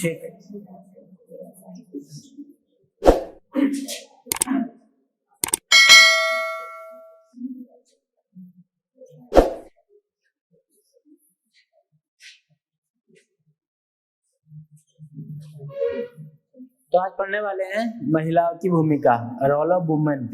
ठीक है। तो आज पढ़ने वाले हैं महिलाओं की भूमिका, role of women.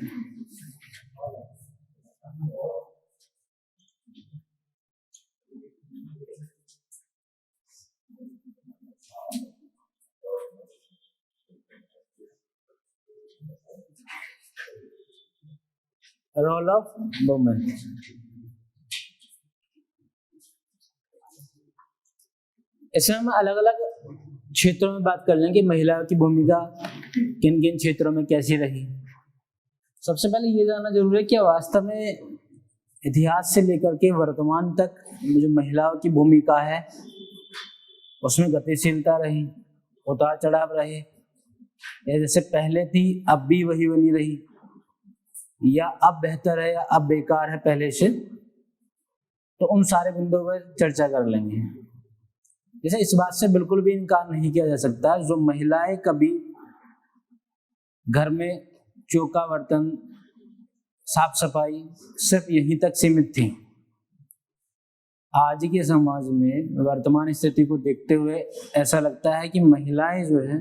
Role of women. इसमें हम अलग अलग क्षेत्रों में बात कर लेंगे, महिलाओं की भूमिका किन किन क्षेत्रों में कैसी रही। सबसे पहले ये जानना जरूरी है कि वास्तव में इतिहास से लेकर के वर्तमान तक जो महिलाओं की भूमिका है उसमें गतिशीलता रही, उतार चढ़ाव रहे, या जैसे पहले थी अब भी वही बनी रही, या अब बेहतर है या अब बेकार है पहले से। तो उन सारे बिंदुओं पर चर्चा कर लेंगे। जैसे इस बात से बिल्कुल भी इनकार नहीं किया जा सकता जो महिलाएं कभी घर में चौका बर्तन साफ सफाई सिर्फ यहीं तक सीमित थी। आज के समाज में वर्तमान स्थिति को देखते हुए ऐसा लगता है कि महिलाएं जो है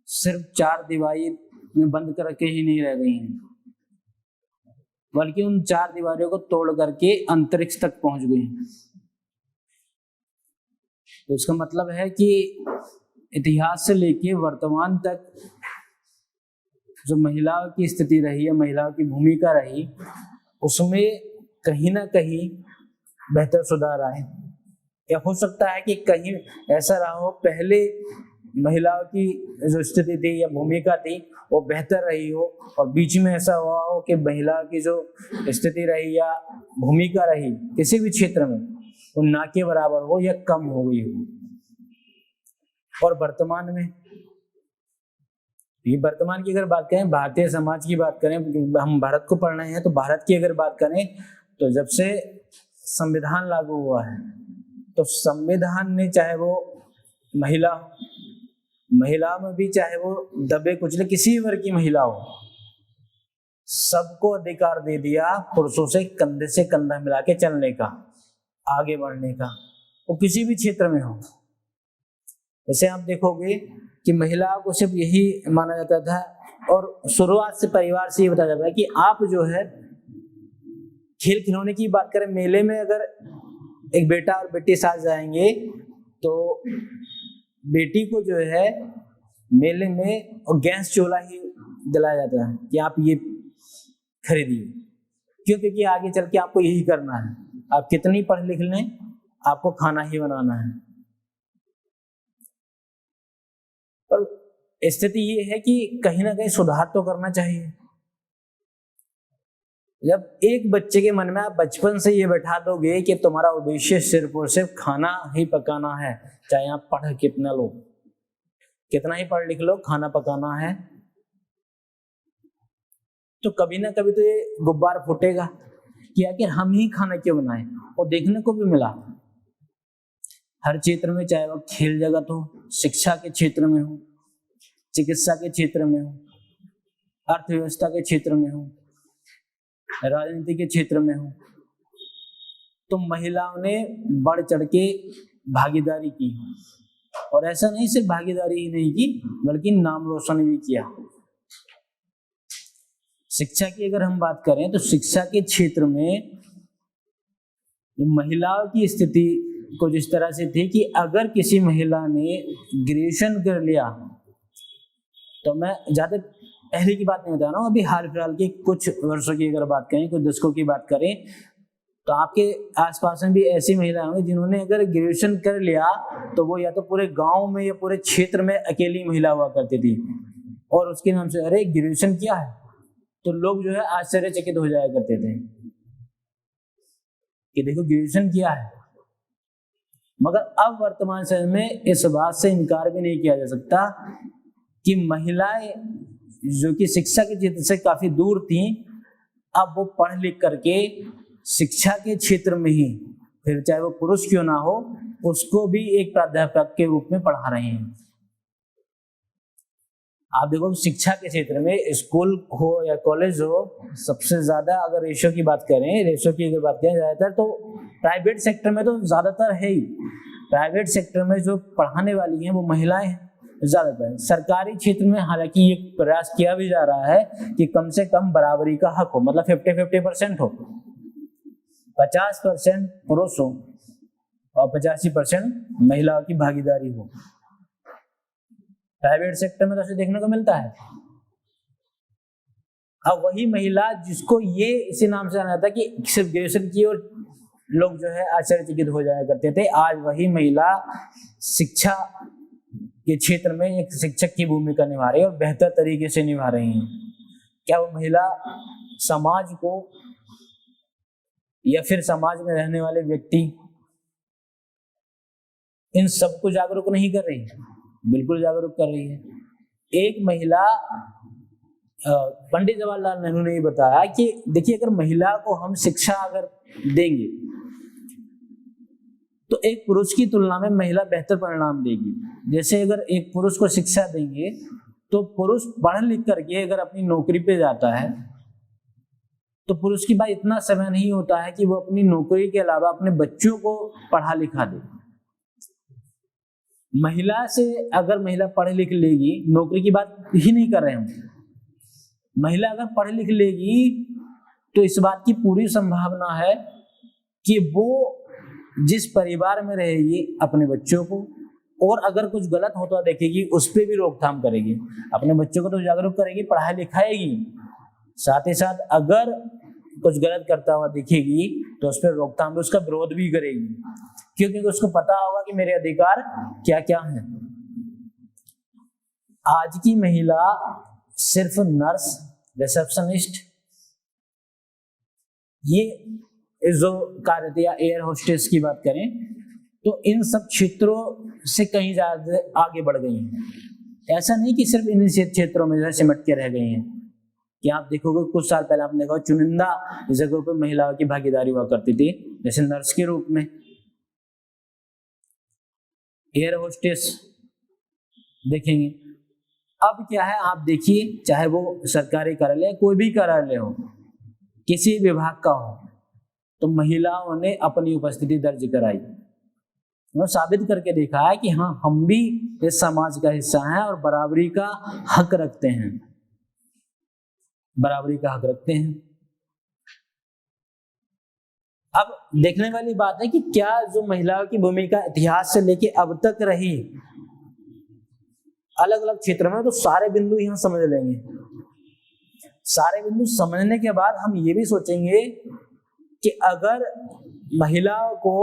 सिर्फ चार दीवारी में बंद करके ही नहीं रह गई हैं, बल्कि उन चार दीवारों को तोड़ करके अंतरिक्ष तक पहुंच गई। तो इसका मतलब है कि इतिहास से लेके वर्तमान तक जो महिलाओं की स्थिति रही है, महिलाओं की भूमिका रही, उसमें कहीं ना कहीं बेहतर सुधार आए। या हो सकता है कि कहीं ऐसा रहा हो पहले महिलाओं की जो स्थिति थी या भूमिका थी वो बेहतर रही हो, और बीच में ऐसा हुआ हो कि महिलाओं की जो स्थिति रही या भूमिका रही किसी भी क्षेत्र में वो ना के बराबर हो या कम हो गई हो। और वर्तमान में ये वर्तमान की अगर बात करें, भारतीय समाज की बात करें, हम भारत को पढ़ रहे हैं तो भारत की अगर बात करें तो जब से संविधान लागू हुआ है तो संविधान ने चाहे वो महिला में भी चाहे वो दबे कुचले किसी भी वर्ग की महिला हो, सबको अधिकार दे दिया पुरुषों से कंधा मिला के चलने का, आगे बढ़ने का, वो किसी भी क्षेत्र में हो। जैसे आप देखोगे कि महिलाओं को सिर्फ यही माना जाता था, और शुरुआत से परिवार से ये बताया जाता है कि आप जो है खेल खिलौने की बात करें, मेले में अगर एक बेटा और बेटी साथ जाएंगे तो बेटी को जो है मेले में और गैस चूल्हा ही दिलाया जाता है कि आप ये खरीदिए। क्यों? क्योंकि आगे चल के आपको यही करना है, आप कितनी पढ़ लिख लें आपको खाना ही बनाना है। पर स्थिति ये है कि कहीं ना कहीं सुधार तो करना चाहिए। जब एक बच्चे के मन में आप बचपन से ये बैठा दोगे कि तुम्हारा उद्देश्य सिर्फ और सिर्फ खाना ही पकाना है, चाहे आप पढ़ कितना लो, कितना ही पढ़ लिख लो, खाना पकाना है, तो कभी ना कभी तो ये गुब्बार फूटेगा कि आखिर हम ही खाना क्यों बनाएं। और देखने को भी मिला हर क्षेत्र में, चाहे वो खेल जगत हो, शिक्षा के क्षेत्र में हो, चिकित्सा के क्षेत्र में हो, अर्थव्यवस्था के क्षेत्र में हो, राजनीति के क्षेत्र में हो, तो महिलाओं ने बढ़ चढ़ के भागीदारी की। और ऐसा नहीं सिर्फ भागीदारी ही नहीं की बल्कि नाम रोशन भी किया। शिक्षा की अगर हम बात करें तो शिक्षा के क्षेत्र में महिलाओं की स्थिति को जिस तरह से थी कि अगर किसी महिला ने ग्रेजुएशन कर लिया, तो मैं ज्यादा पहले की बात नहीं बता रहा हूँ, अभी हाल फिलहाल की कुछ वर्षों की अगर बात करें, कुछ दशकों की बात करें, तो आपके आसपास में भी ऐसी महिलाएं होंगी जिन्होंने अगर ग्रेजुएशन कर लिया तो वो या तो पूरे गांव में या पूरे क्षेत्र में अकेली महिला हुआ करती थी, और उसके नाम से अरे ग्रेजुएशन किया है, तो लोग जो है आश्चर्यचकित हो जाया करते थे कि देखो ग्रेजुएशन किया है। मगर अब वर्तमान समय में इस बात से इनकार भी नहीं किया जा सकता कि महिलाएं जो कि शिक्षा के क्षेत्र से काफी दूर थी, अब वो पढ़ लिख करके शिक्षा के क्षेत्र में ही फिर चाहे वो पुरुष क्यों ना हो, उसको भी एक प्राध्यापक के रूप में पढ़ा रहे हैं। आप देखो शिक्षा के क्षेत्र में स्कूल हो या कॉलेज हो, सबसे ज्यादा अगर रेशो की बात करें, ज्यादातर तो प्राइवेट सेक्टर में तो ज्यादातर है ही। प्राइवेट सेक्टर में जो पढ़ाने वाली हैं वो महिलाएं हैं ज्यादातर। सरकारी क्षेत्र में हालांकि ये प्रयास किया भी जा रहा है कि कम से कम बराबरी का हक हो, मतलब 50-50% हो, 50% पुरुष हो और 85% महिलाओं की भागीदारी हो। प्राइवेट सेक्टर में तो ऐसे देखने को मिलता है। अब वही महिला जिसको ये इसी नाम से जाना जाता है कि सिर्फ ग्रेजुएशन की और लोग जो है आश्चर्यचकित हो जाया करते थे, आज वही महिला शिक्षा के क्षेत्र में एक शिक्षक की भूमिका निभा रही है और बेहतर तरीके से निभा रही है। क्या वो महिला समाज को या फिर समाज में रहने वाले व्यक्ति इन सबको जागरूक नहीं कर रही? बिल्कुल जागरूक कर रही है। एक महिला, पंडित जवाहरलाल नेहरू ने बताया कि देखिए, अगर महिला को हम शिक्षा अगर देंगे तो एक पुरुष की तुलना में महिला बेहतर परिणाम देगी। जैसे अगर एक पुरुष को शिक्षा देंगे तो पुरुष पढ़ लिख करके अगर अपनी नौकरी पे जाता है तो पुरुष के पास इतना समय नहीं होता है कि वो अपनी नौकरी के अलावा अपने बच्चों को पढ़ा लिखा दे। महिला से अगर महिला पढ़ लिख लेगी, नौकरी की बात ही नहीं कर रहे हम, महिला अगर पढ़ लिख लेगी तो इस बात की पूरी संभावना है कि वो जिस परिवार में रहेगी अपने बच्चों को, और अगर कुछ गलत होता देखेगी उस पर भी रोकथाम करेगी। अपने बच्चों को तो जागरूक करेगी, पढ़ाई लिखाएगी, साथ ही साथ अगर कुछ गलत करता हुआ दिखेगी तो उस पर रोकथाम भी, उसका विरोध भी करेगी, क्योंकि उसको पता होगा कि मेरे अधिकार क्या क्या हैं। आज की महिला सिर्फ नर्स, रिसेप्शनिस्ट, ये जो कार्य थे, या एयर होस्टेस की बात करें तो इन सब क्षेत्रों से कहीं ज्यादा आगे बढ़ गई हैं। ऐसा नहीं कि सिर्फ इन क्षेत्रों में जो है सिमट के रह गई हैं। कि आप देखोगे कुछ साल पहले आपने देखा चुनिंदा जगहों पर महिलाओं की भागीदारी हुआ करती थी, जैसे नर्स के रूप में, एयर होस्टेस देखेंगे। अब क्या है, आप देखिए, चाहे वो सरकारी कार्यालय, कोई भी कार्यालय हो, किसी विभाग का हो, तो महिलाओं ने अपनी उपस्थिति दर्ज कराई, उन्होंने साबित करके देखा है कि हाँ, हम भी इस समाज का हिस्सा हैं और बराबरी का हक रखते हैं, बराबरी का हक रखते हैं। अब देखने वाली बात है कि क्या जो महिलाओं की भूमिका इतिहास से लेके अब तक रही अलग अलग क्षेत्र में, तो सारे बिंदु यहां समझ लेंगे। सारे बिंदु समझने के बाद हम ये भी सोचेंगे कि अगर महिलाओं को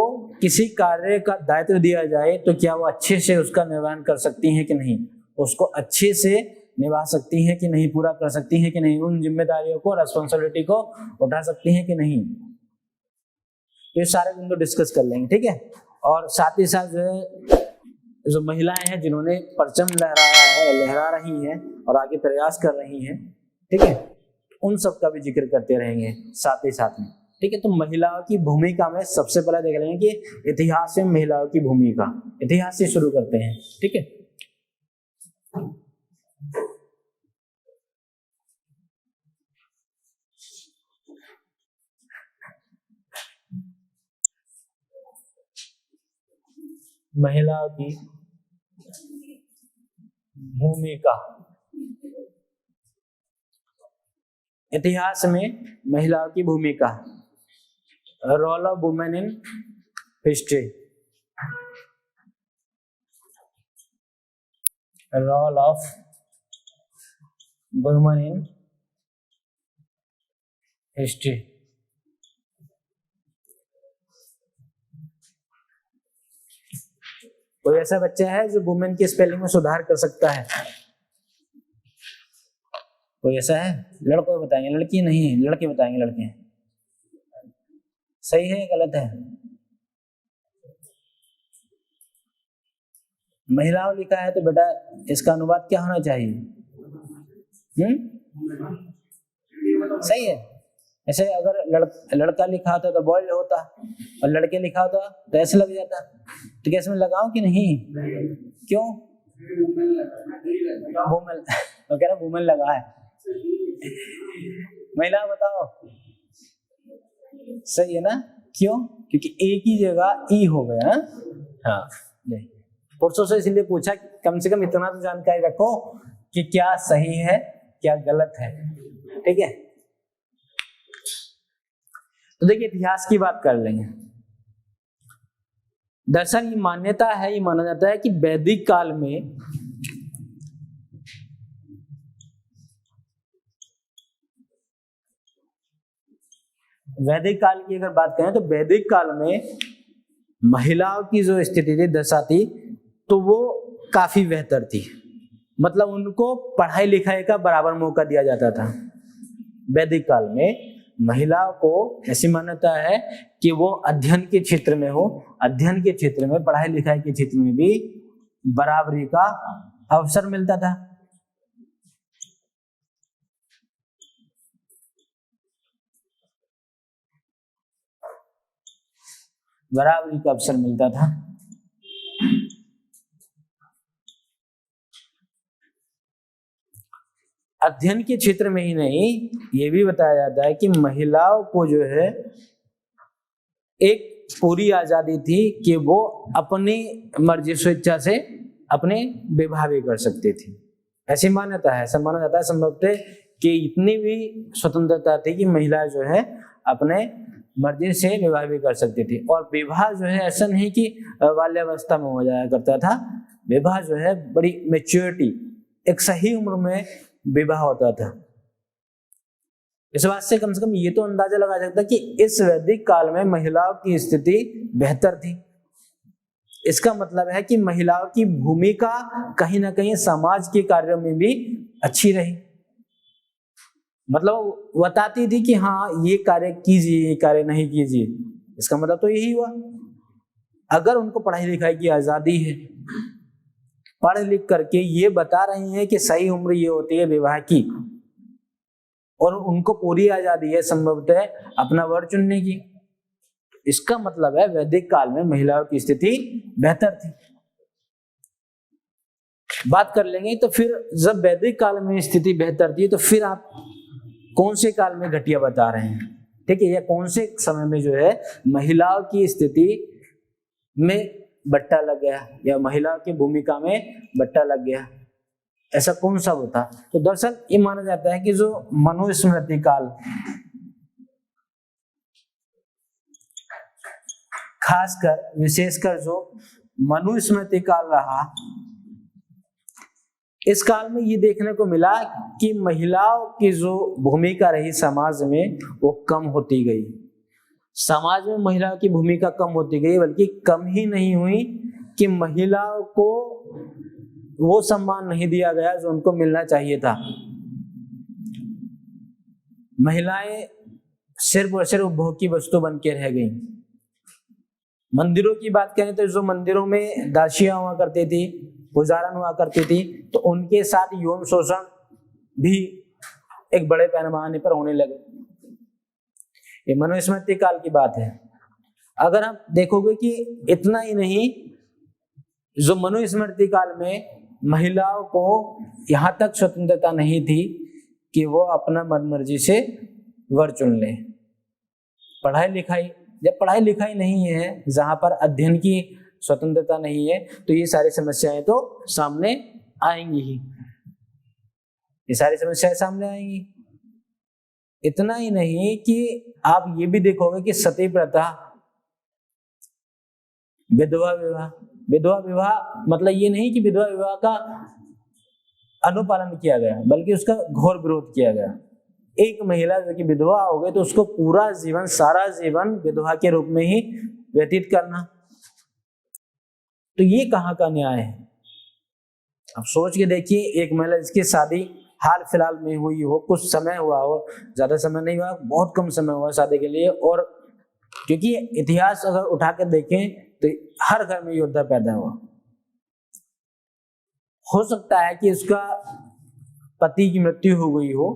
किसी कार्य का दायित्व दिया जाए तो क्या वो अच्छे से उसका निर्वहन कर सकती हैं कि नहीं, उसको अच्छे से निभा सकती हैं कि नहीं, पूरा कर सकती हैं कि नहीं, उन जिम्मेदारियों को, रेस्पॉन्सिबिलिटी को उठा सकती हैं कि नहीं। ये सारे बिंदु डिस्कस कर लेंगे, ठीक है। और साथ ही साथ जो महिलाएं हैं जिन्होंने परचम लहराया है, लहरा रही हैं और आगे प्रयास कर रही हैं, ठीक है, उन सब का भी जिक्र करते रहेंगे साथ ही साथ में, ठीक है। तो महिलाओं की भूमिका में सबसे पहले देख लेंगे कि इतिहास में महिलाओं की भूमिका, इतिहास से शुरू करते हैं, ठीक है। महिलाओं की भूमिका, इतिहास में महिलाओं की भूमिका, role of women in history, role of women in history. कोई ऐसा बच्चा है जो वुमेन के स्पेलिंग में सुधार कर सकता है? कोई ऐसा है? लड़कों बताएंगे, लड़की नहीं, लड़के बताएंगे। लड़के सही है, गलत है? महिलाओं लिखा है तो बेटा इसका अनुवाद क्या होना चाहिए? सही है। ऐसे अगर लड़का लिखा होता तो बॉय होता, और लड़के लिखा होता तो ऐसे लग जाता। तो क्या इसमें लगाओ कि नहीं? क्यों? वुमन तो कह रहा वुमन लगा है। महिला बताओ, सही है ना? क्यों? क्योंकि एक ही जगह ई हो गया। हाँ, नहीं पुरुषों से इसलिए पूछा, कम से कम इतना तो जानकारी रखो कि क्या सही है क्या गलत है। ठीक है, तो देखिए इतिहास की बात कर लेंगे। दरअसल ये मान्यता है, ये माना जाता है कि वैदिक काल में की अगर बात करें तो वैदिक काल में महिलाओं की जो स्थिति थी, दशा थी, तो वो काफी बेहतर थी। मतलब उनको पढ़ाई लिखाई का बराबर मौका दिया जाता था। वैदिक काल में महिलाओं को ऐसी मान्यता है कि वो अध्ययन के क्षेत्र में हो, अध्ययन के क्षेत्र में, पढ़ाई लिखाई के क्षेत्र में भी बराबरी का अवसर मिलता था। बराबरी का अवसर मिलता था। अध्ययन के क्षेत्र में ही नहीं, ये भी बताया जाता है कि महिलाओं को जो है एक पूरी आजादी थी कि वो अपनी मर्जी स्वेच्छा से अपने विवाह भी कर सकती थी। ऐसी मान्यता है, ऐसा माना जाता है संभवतः कि इतनी भी स्वतंत्रता थी कि महिला जो है अपने मर्जी से विवाह भी कर सकती थी। और विवाह जो है ऐसा नहीं कि बाल्यावस्था में हो जाया करता था, विवाह जो है बड़ी मैच्योरिटी, एक सही उम्र में विवाह होता था। इस बात से कम ये तो अंदाजा लगा सकता है कि इस वैदिक काल में महिलाओं की स्थिति बेहतर थी। इसका मतलब है कि महिलाओं की भूमिका कहीं ना कहीं समाज के कार्यों में भी अच्छी रही। मतलब बताती थी कि हाँ ये कार्य कीजिए, ये कार्य नहीं कीजिए। इसका मतलब तो यही हुआ, अगर उनको पढ़ाई लिखाई की आजादी है, पढ़ लिख करके ये बता रही हैं कि सही उम्र ये होती है विवाह की, और उनको पूरी आजादी है संभवतः अपना वर चुनने की, इसका मतलब है वैदिक काल में महिलाओं की स्थिति बेहतर थी। बात कर लेंगे तो फिर जब वैदिक काल में स्थिति बेहतर थी तो फिर आप कौन से काल में घटिया बता रहे हैं? ठीक है, या कौन से समय में जो है महिलाओं की स्थिति में बट्टा लग गया या महिलाओं की भूमिका में बट्टा लग गया, ऐसा कौन सा होता? तो दरअसल ये माना जाता है कि जो मनुस्मृति काल, खासकर विशेषकर जो मनुस्मृति काल रहा, इस काल में ये देखने को मिला कि महिलाओं की जो भूमिका रही समाज में वो कम होती गई। समाज में महिलाओं की भूमिका कम होती गई, बल्कि कम ही नहीं हुई कि महिलाओं को वो सम्मान नहीं दिया गया जो उनको मिलना चाहिए था। महिलाएं सिर्फ और सिर्फ उपभोग की वस्तु बन के रह गई। मंदिरों की बात करें तो जो मंदिरों में दासियां हुआ करती थी, पुजारन हुआ करती थी, तो उनके साथ यौन शोषण भी एक बड़े पैमाने पर होने लगे। ये मनुस्मृति काल की बात है। अगर आप देखोगे कि इतना ही नहीं, जो मनुस्मृति काल में महिलाओं को यहाँ तक स्वतंत्रता नहीं थी कि वो अपना मन मर्जी से वर चुन ले। पढ़ाई लिखाई, जब पढ़ाई लिखाई नहीं है, जहां पर अध्ययन की स्वतंत्रता नहीं है, तो ये सारी समस्याएं तो सामने आएंगी ही, ये सारी समस्याएं सामने आएंगी। इतना ही नहीं कि आप ये भी देखोगे कि सती प्रथा, विधवा विवाह, विधवा विवाह मतलब ये नहीं कि विधवा विवाह का अनुपालन किया गया, बल्कि उसका घोर विरोध किया गया। एक महिला जो कि विधवा हो गई तो उसको पूरा जीवन, सारा जीवन विधवा के रूप में ही व्यतीत करना, तो ये कहाँ का न्याय है? अब सोच के देखिए, एक महिला जिसकी शादी हाल फिलहाल में हुई हो, कुछ समय हुआ हो, ज्यादा समय नहीं हुआ, बहुत कम समय हुआ शादी के लिए, और क्योंकि इतिहास अगर उठा कर देखें तो हर घर में योद्धा पैदा हुआ। हो सकता है कि उसका पति की मृत्यु हो गई हो,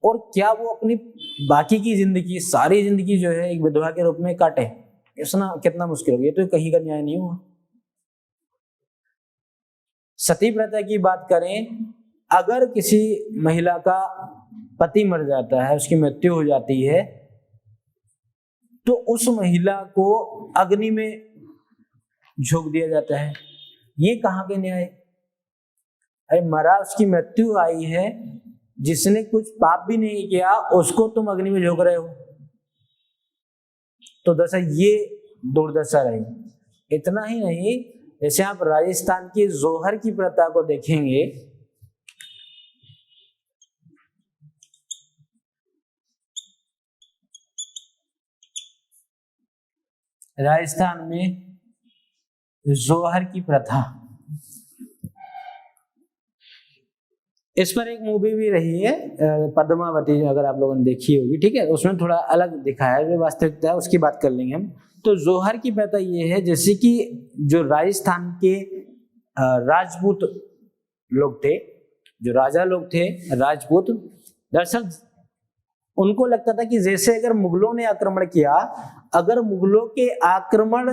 और क्या वो अपनी बाकी की जिंदगी, सारी जिंदगी जो है एक विधवा के रूप में काटे? इसना कितना मुश्किल हो गया, तो कहीं का न्याय नहीं हुआ। सती प्रथा की बात करें, अगर किसी महिला का पति मर जाता है, उसकी मृत्यु हो जाती है, तो उस महिला को अग्नि में झोंक दिया जाता है। ये कहाँ के न्याय? अरे मरा, उसकी मृत्यु आई है, जिसने कुछ पाप भी नहीं किया उसको तुम अग्नि में झोंक रहे हो, तो दशा ये दुर्दशा रही। इतना ही नहीं, जैसे आप राजस्थान की जोहर की प्रथा को देखेंगे, राजस्थान में जोहर की प्रथा, इस पर एक मूवी भी रही है पद्मावती, अगर आप लोगों ने देखी होगी, ठीक है। उसमें थोड़ा अलग दिखाया है जो वास्तविकता है, उसकी बात कर लेंगे हम। तो जोहर की प्रथा ये है, जैसे कि जो राजस्थान के राजपूत लोग थे, जो राजा लोग थे राजपूत, दरअसल उनको लगता था कि जैसे अगर मुगलों ने आक्रमण किया, अगर मुगलों के आक्रमण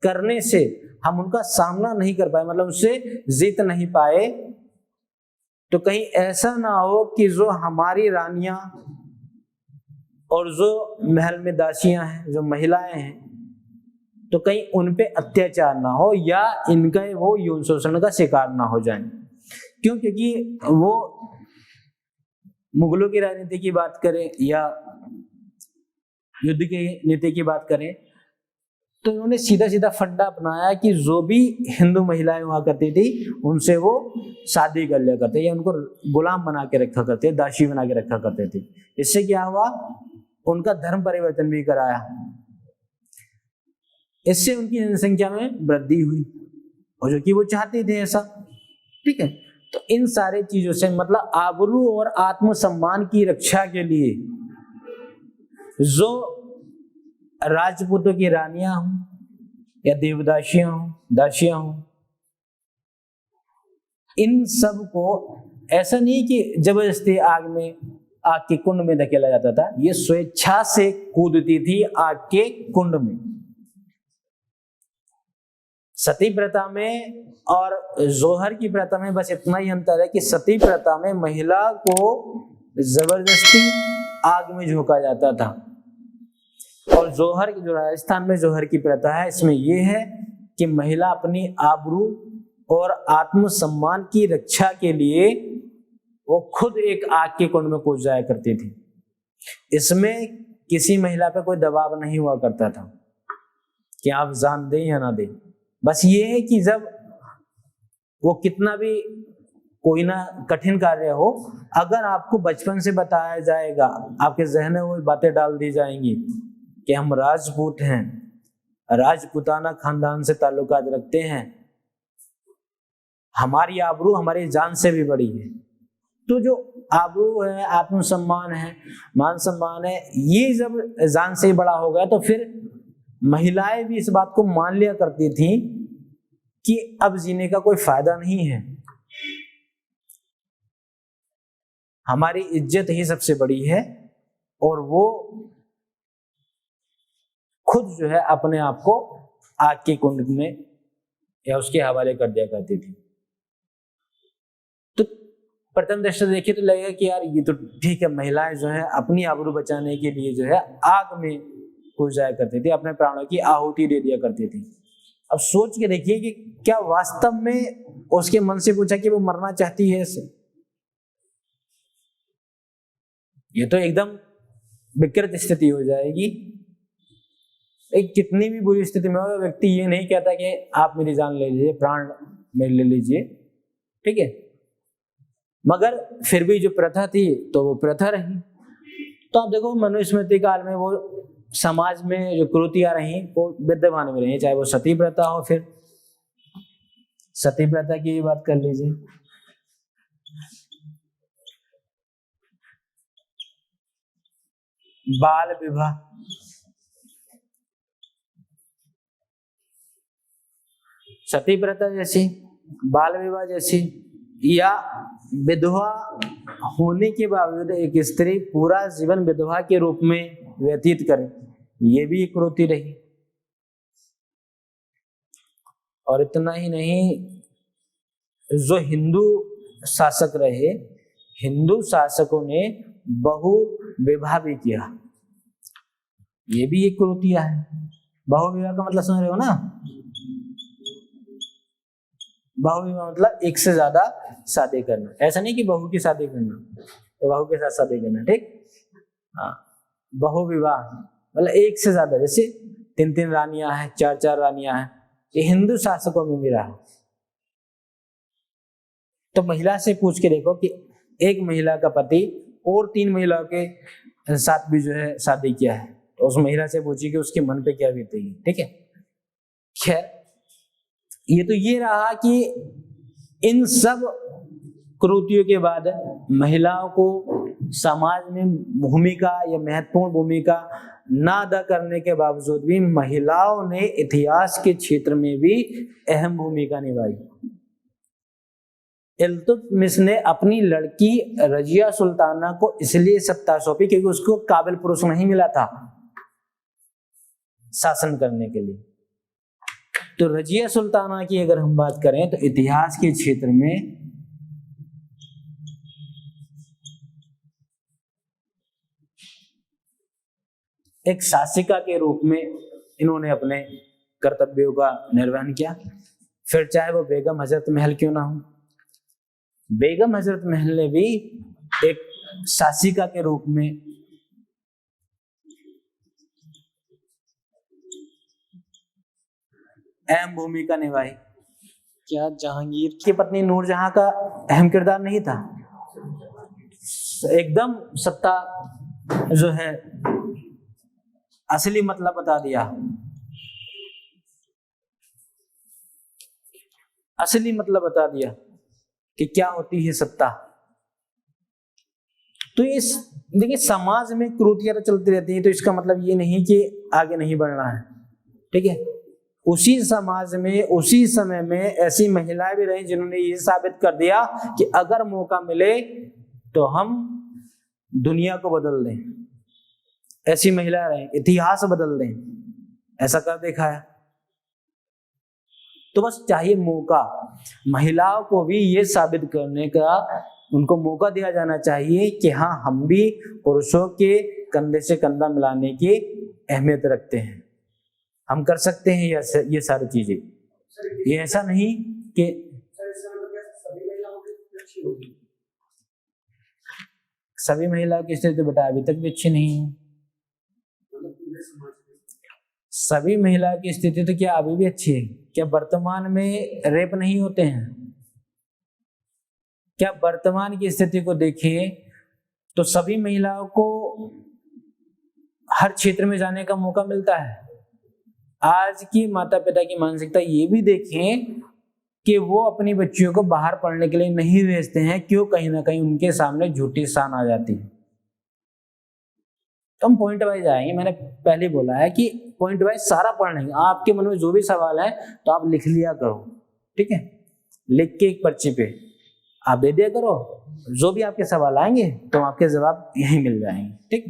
करने से हम उनका सामना नहीं कर पाए, मतलब उससे जीत नहीं पाए, तो कहीं ऐसा ना हो कि जो हमारी रानियां और जो महल में दासियां हैं, जो महिलाएं हैं, तो कहीं उन पे अत्याचार ना हो या इनका वो यौन शोषण का शिकार ना हो जाए। क्यों? क्योंकि वो मुगलों की राजनीति की बात करें या युद्ध की नीति की बात करें, तो उन्होंने सीधा सीधा फंडा अपनाया कि जो भी हिंदू महिलाएं हुआ करती थी, उनसे वो शादी कर लिया करते या उनको गुलाम बना के रखा करते, दासी बना के रखा करते थे। इससे क्या हुआ? उनका धर्म परिवर्तन भी कराया, इससे उनकी जनसंख्या में वृद्धि हुई, और जो कि वो चाहते थे ऐसा, ठीक है। तो इन सारे चीजों से, मतलब आबरू और आत्मसम्मान की रक्षा के लिए जो राजपूतों की रानियां हों या देवदासियां हों, दासियां हों, इन सब को ऐसा नहीं कि जबरदस्ती आग के कुंड में धकेला जाता था, ये स्वेच्छा से कूदती थी आग के कुंड में। सती प्रथा में और जोहर की प्रथा में बस इतना ही अंतर है कि सती प्रथा में महिला को जबरदस्ती आग में झोंका जाता था, और जोहर, जो राजस्थान में जोहर की प्रथा है, इसमें यह है कि महिला अपनी आबरू और आत्मसम्मान की रक्षा के लिए वो खुद एक आग के कुंड में कूद जाया करती थी। इसमें किसी महिला पे कोई दबाव नहीं हुआ करता था कि आप जान दें या ना दें। बस ये है कि जब वो कितना भी कोई ना कठिन कार्य हो, अगर आपको बचपन से बताया जाएगा, आपके जहन में वो बातें डाल दी जाएंगी कि हम राजपूत हैं, राजपुताना खानदान से ताल्लुकात रखते हैं, हमारी आबरू हमारी जान से भी बड़ी है, तो जो आबरू है, आत्मसम्मान है, मान सम्मान है, ये जब जान से ही बड़ा हो गया, तो फिर महिलाएं भी इस बात को मान लिया करती थी कि अब जीने का कोई फायदा नहीं है, हमारी इज्जत ही सबसे बड़ी है, और वो खुद जो है अपने आप को आग के कुंड में या उसके हवाले कर दिया करती थी। तो प्रथम दृष्टि देखिए तो लगेगा कि यार ये तो ठीक है, महिलाएं जो है अपनी आबरू बचाने के लिए जो है आग में कूद जाया करती थी, अपने प्राणों की आहुति दे दिया करती थी। अब सोच के देखिए कि क्या वास्तव में उसके मन से पूछा कि वो मरना चाहती है ऐसे? ये तो एकदम विकृत स्थिति हो जाएगी। एक कितनी भी बुरी स्थिति में हो, व्यक्ति ये नहीं कहता कि आप मेरी जान ले लीजिए, प्राण मेरे ले लीजिए, ठीक है, मगर फिर भी जो प्रथा थी तो वो प्रथा रही। तो आप देखो मनुस्मृति काल में वो समाज में जो कुरीतियां रही वो विद्यमान में रही, चाहे वो सती प्रथा हो, फिर सती प्रथा की बात कर लीजिए, बाल विवाह, सती प्रथा जैसी, बाल विवाह जैसी, या विधवा होने के बावजूद एक स्त्री पूरा जीवन विधवा के रूप में व्यतीत करे, ये भी एक कुरीति रही। और इतना ही नहीं, जो हिंदू शासक रहे, हिंदू शासकों ने बहु विवाह भी किया, ये भी एक कुरीतियां है। बहु विवाह का मतलब समझ रहे हो ना? बहु विवाह मतलब एक से ज्यादा शादी करना, ऐसा नहीं कि बहू की शादी करना, तो बहू के साथ शादी करना, ठीक? हाँ, बहु विवाह मतलब एक से ज्यादा, जैसे 3-3 रानियां हैं, 4-4 रानियां हैं, ये हिंदू शासकों में भी रहा। तो महिला से पूछ के देखो कि एक महिला का पति और 3 महिलाओं के साथ भी जो है शादी किया है, तो उस महिला से पूछिए कि उसके मन पे क्या बीतेगी, ठीक है? खैर, ये तो ये रहा कि इन सब कुरीतियों के बाद महिलाओं को समाज में भूमिका या महत्वपूर्ण भूमिका ना अदा करने के बावजूद भी महिलाओं ने इतिहास के क्षेत्र में भी अहम भूमिका निभाई। इल्तुतमिश ने अपनी लड़की रजिया सुल्ताना को इसलिए सत्ता सौंपी क्योंकि उसको काबिल पुरुष नहीं मिला था शासन करने के लिए। तो रजिया सुल्ताना की अगर हम बात करें तो इतिहास के क्षेत्र में एक शासिका के रूप में इन्होंने अपने कर्तव्यों का निर्वहन किया। फिर चाहे वो बेगम हजरत महल क्यों ना हो, बेगम हजरत महल ने भी एक शासिका के रूप में अहम भूमिका निभाई। क्या जहांगीर की पत्नी नूरजहां का अहम किरदार नहीं था? एकदम सत्ता जो है असली मतलब बता दिया, असली मतलब बता दिया कि क्या होती है सत्ता। तो इस देखिए, समाज में कुरीतियां तो चलती रहती है, तो इसका मतलब ये नहीं कि आगे नहीं बढ़ना है, ठीक है? उसी समाज में उसी समय में ऐसी महिलाएं भी रही जिन्होंने ये साबित कर दिया कि अगर मौका मिले तो हम दुनिया को बदल दें। ऐसी महिलाएं रही, इतिहास बदल दें, ऐसा कर देखा है। तो बस चाहिए मौका, महिलाओं को भी ये साबित करने का उनको मौका दिया जाना चाहिए कि हाँ, हम भी पुरुषों के कंधे से कंधा मिलाने की अहमियत रखते हैं, हम कर सकते हैं ये सारी चीजें। ये ऐसा नहीं कि सभी महिलाओं की स्थिति बेटा अभी तक भी अच्छी नहीं है। सभी महिलाओं की स्थिति तो क्या अभी भी अच्छी है? क्या वर्तमान में रेप नहीं होते हैं? क्या वर्तमान की स्थिति को देखिए तो सभी महिलाओं को हर क्षेत्र में जाने का मौका मिलता है। आज की माता पिता की मानसिकता ये भी देखें कि वो अपनी बच्चियों को बाहर पढ़ने के लिए नहीं भेजते हैं, क्यों? कहीं ना कहीं उनके सामने झूठी शान आ जाती है। तो हम पॉइंट वाइज आएंगे, मैंने पहले बोला है कि पॉइंट वाइज सारा पढ़ लेंगे। आपके मन में जो भी सवाल है तो आप लिख लिया करो, ठीक है? लिख के एक पर्ची पे आप दे दिया करो, जो भी आपके सवाल आएंगे तो आपके जवाब यहीं मिल जाएंगे, ठीक?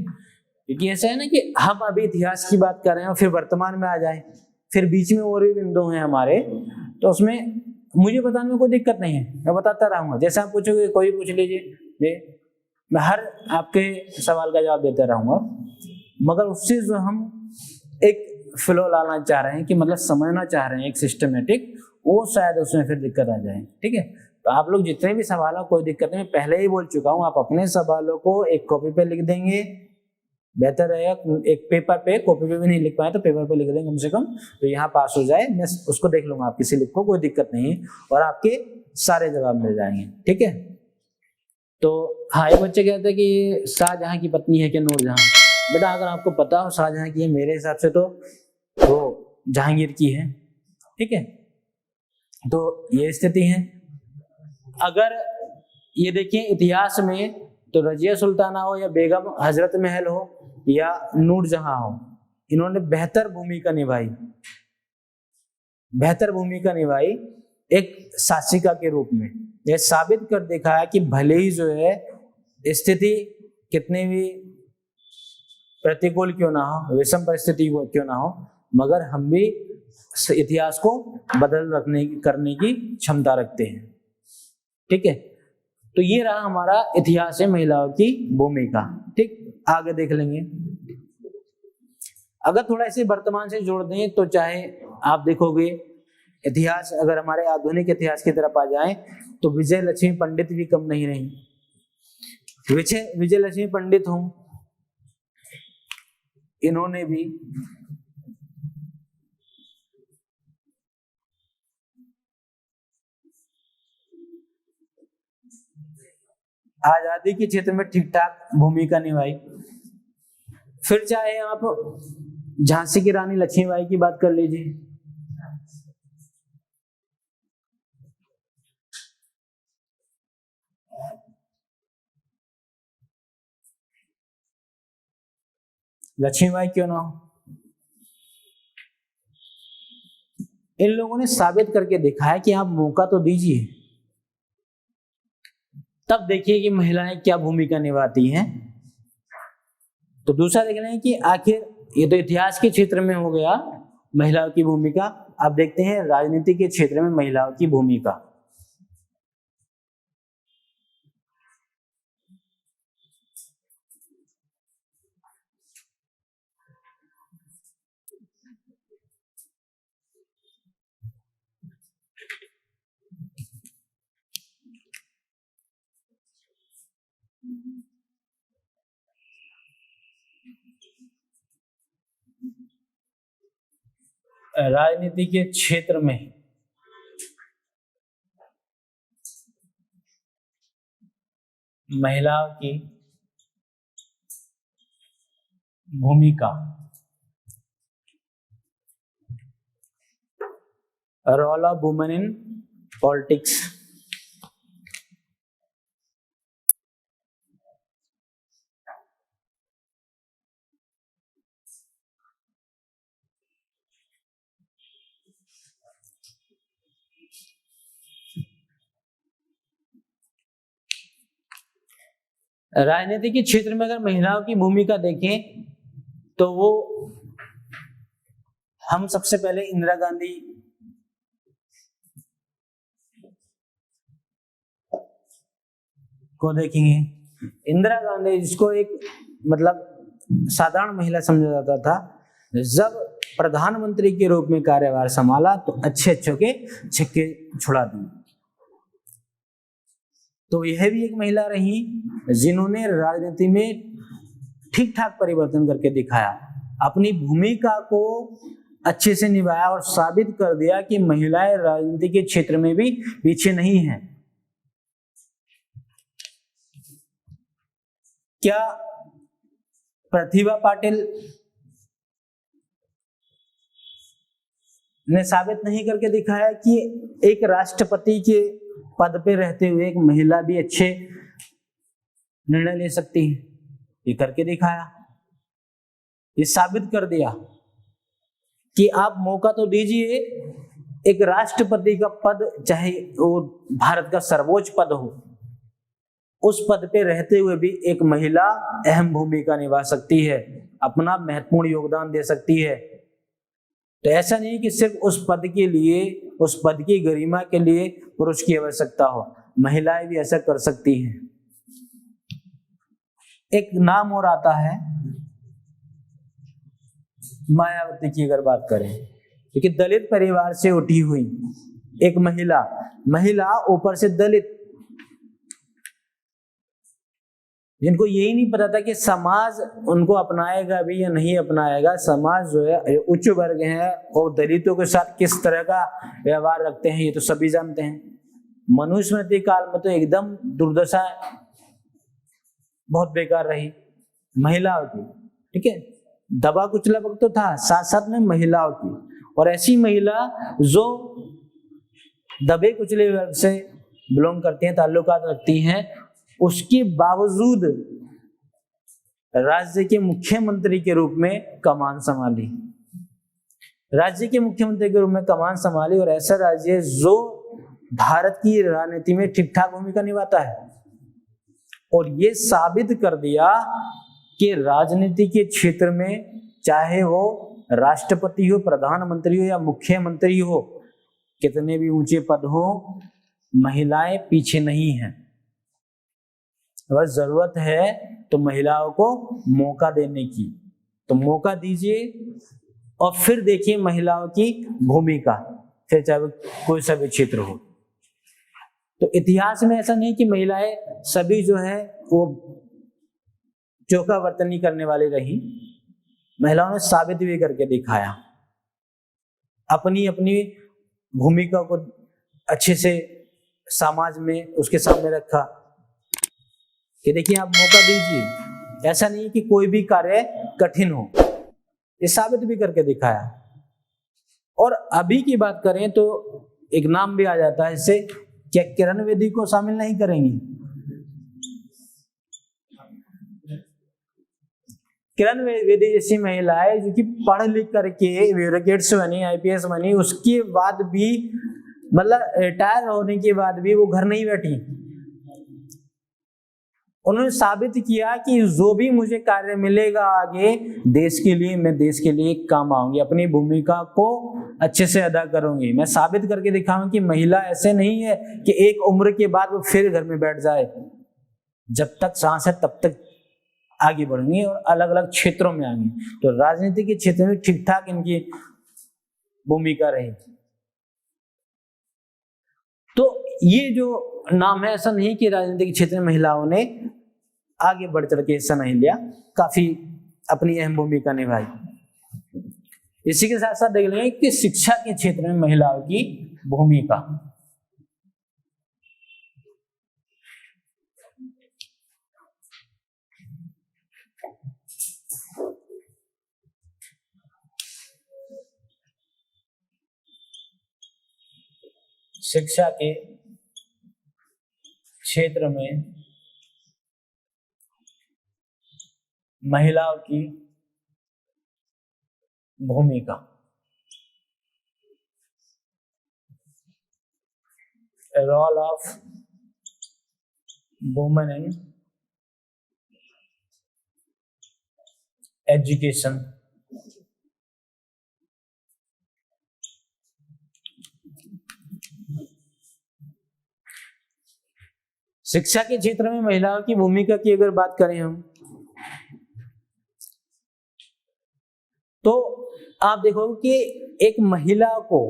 क्योंकि ऐसा है ना कि हम अभी इतिहास की बात कर रहे हैं और फिर वर्तमान में आ जाए, फिर बीच में और भी बिंदु हैं हमारे, तो उसमें मुझे बताने में कोई दिक्कत नहीं है, मैं बताता रहूंगा। जैसे आप पूछोगे, कोई पूछ लीजिए, मैं हर आपके सवाल का जवाब देता रहूंगा, मगर उससे जो हम एक फ्लो लाना चाह रहे हैं कि मतलब समझना चाह रहे हैं एक सिस्टमेटिक, वो शायद उसमें फिर दिक्कत आ जाए, ठीक है? तो आप लोग जितने भी सवाल हो, कोई दिक्कत नहीं, मैं पहले ही बोल चुका हूँ, आप अपने सवालों को एक कॉपी पे लिख देंगे, बेहतर रहेगा। एक पेपर पे, कॉपी पे भी नहीं लिख पाए तो पेपर पे लिख देंगे कम से कम, तो यहाँ पास हो जाए, मैं उसको देख लूंगा, आप किसी लिख को कोई दिक्कत नहीं है, और आपके सारे जवाब मिल जाएंगे, ठीक है? तो हाँ, एक बच्चे कहते हैं कि शाहजहां की पत्नी है क्या नूरजहां? बेटा अगर आपको पता हो शाहजहां की है, मेरे हिसाब से तो वो जहांगीर की है, ठीक है? तो ये स्थिति है। अगर ये देखिए इतिहास में, तो रजिया सुल्ताना हो या बेगम हजरत महल हो या नूरजहां हो, इन्होंने बेहतर भूमिका निभाई, बेहतर भूमिका निभाई एक शासिका के रूप में। यह साबित कर देखा है कि भले ही जो है स्थिति कितनी भी प्रतिकूल क्यों ना हो, विषम परिस्थिति क्यों ना हो, मगर हम भी इतिहास को बदल करने की क्षमता रखते हैं। ठीक है, तो ये रहा हमारा इतिहास है महिलाओं की भूमिका। ठीक, आगे देख लेंगे। अगर थोड़ा इसे वर्तमान से जोड़ दें तो चाहे आप देखोगे इतिहास, अगर हमारे आधुनिक इतिहास की तरफ आ जाएं तो विजय लक्ष्मी पंडित भी कम नहीं रही। विजय लक्ष्मी पंडित हूं, इन्होंने भी आजादी के क्षेत्र में ठीक ठाक भूमिका निभाई। फिर चाहे आप झांसी की रानी लक्ष्मीबाई की बात कर लीजिए, लक्ष्मीबाई क्यों ना हो, इन लोगों ने साबित करके दिखा है कि आप मौका तो दीजिए, तब देखिए कि महिलाएं क्या भूमिका निभाती हैं। तो दूसरा देख लें कि आखिर ये तो इतिहास के क्षेत्र में हो गया महिलाओं की भूमिका। अब देखते हैं राजनीति के क्षेत्र में महिलाओं की भूमिका। राजनीति के क्षेत्र में महिलाओं की भूमिका, role of women in politics. राजनीति के क्षेत्र में अगर महिलाओं की भूमिका देखें तो वो हम सबसे पहले इंदिरा गांधी को देखेंगे। इंदिरा गांधी, जिसको एक मतलब साधारण महिला समझा जाता था, जब प्रधानमंत्री के रूप में कार्यभार संभाला तो अच्छे के छक्के छुड़ा दिए। तो यह भी एक महिला रही जिन्होंने राजनीति में ठीक ठाक परिवर्तन करके दिखाया, अपनी भूमिका को अच्छे से निभाया और साबित कर दिया कि महिलाएं राजनीति के क्षेत्र में भी पीछे नहीं हैं। क्या प्रतिभा पाटिल ने साबित नहीं करके दिखाया कि एक राष्ट्रपति के पद पे रहते हुए एक महिला भी अच्छे निर्णय ले सकती है? ये करके दिखाया, ये साबित कर दिया कि आप मौका तो दीजिए। एक राष्ट्रपति का पद, चाहे वो भारत का सर्वोच्च पद हो, उस पद पे रहते हुए भी एक महिला अहम भूमिका निभा सकती है, अपना महत्वपूर्ण योगदान दे सकती है। तो ऐसा नहीं कि सिर्फ उस पद के लिए, उस पद की गरिमा के लिए पुरुष की आवश्यकता हो, महिलाएं भी ऐसा कर सकती हैं। एक नाम और आता है मायावती की, अगर बात करें, क्योंकि दलित परिवार से उठी हुई एक महिला ऊपर से दलित, जिनको यही नहीं पता था कि समाज उनको अपनाएगा भी या नहीं अपनाएगा। समाज जो है उच्च वर्ग है और दलितों के साथ किस तरह का व्यवहार रखते हैं ये तो सभी जानते हैं। मनुस्मृति काल में तो एकदम दुर्दशा बहुत बेकार रही महिलाओं की। ठीक है, दबा कुचला वक्त तो था, साथ साथ में महिलाओं की, और ऐसी महिला जो दबे कुचले वर्ग से बिलोंग करती हैं, ताल्लुकात रखती हैं, उसके बावजूद राज्य के मुख्यमंत्री के रूप में कमान संभाली, राज्य के मुख्यमंत्री के रूप में कमान संभाली, और ऐसा राज्य जो भारत की राजनीति में ठीक ठाक भूमिका निभाता है। और ये साबित कर दिया कि राजनीति के क्षेत्र में चाहे वो राष्ट्रपति हो, प्रधानमंत्री हो या मुख्यमंत्री हो, कितने भी ऊंचे पद हो, महिलाएं पीछे नहीं हैं। अगर जरूरत है तो महिलाओं को मौका देने की, तो मौका दीजिए और फिर देखिए महिलाओं की भूमिका, फिर चाहे कोई सा भी क्षेत्र हो। तो इतिहास में ऐसा नहीं कि महिलाएं सभी जो है वो चौका वर्तनी करने वाली रही। महिलाओं ने साबित भी करके दिखाया, अपनी अपनी भूमिका को अच्छे से समाज में उसके सामने रखा कि देखिए आप मौका दीजिए, ऐसा नहीं कि कोई भी कार्य कठिन हो, ये साबित भी करके दिखाया। और अभी की बात करें तो एक नाम भी आ जाता है इससे, क्या किरण बेदी को शामिल नहीं करेंगी? किरण बेदी जैसी महिलाएं जो कि पढ़ लिख करके ब्यूरोक्रेट्स बनी, आईपीएस बनी, उसके बाद भी मतलब रिटायर होने के बाद भी वो घर नहीं बैठी। उन्होंने साबित किया कि जो भी मुझे कार्य मिलेगा आगे देश के लिए, मैं देश के लिए काम आऊंगी, अपनी भूमिका को अच्छे से अदा करूंगी। मैं साबित करके दिखाऊंगी कि महिला ऐसे नहीं है कि एक उम्र के बाद वो फिर घर में बैठ जाए। जब तक सांस है तब तक आगे बढ़ेंगी और अलग अलग क्षेत्रों में आएंगी। तो राजनीति के क्षेत्र में ठीक ठाक इनकी भूमिका रहेगी। तो ये जो नाम है, ऐसा नहीं कि राजनीति के क्षेत्र में महिलाओं ने आगे बढ़ चढ़ के हिस्सा नहीं लिया, काफी अपनी अहम भूमिका निभाई। इसी के साथ साथ देख लेंगे कि शिक्षा के क्षेत्र में महिलाओं की भूमिका। शिक्षा के क्षेत्र में महिलाओं की भूमिका। Role of women in education. शिक्षा के क्षेत्र में महिलाओं की भूमिका की अगर बात करें हम, तो आप देखोगे कि एक महिला को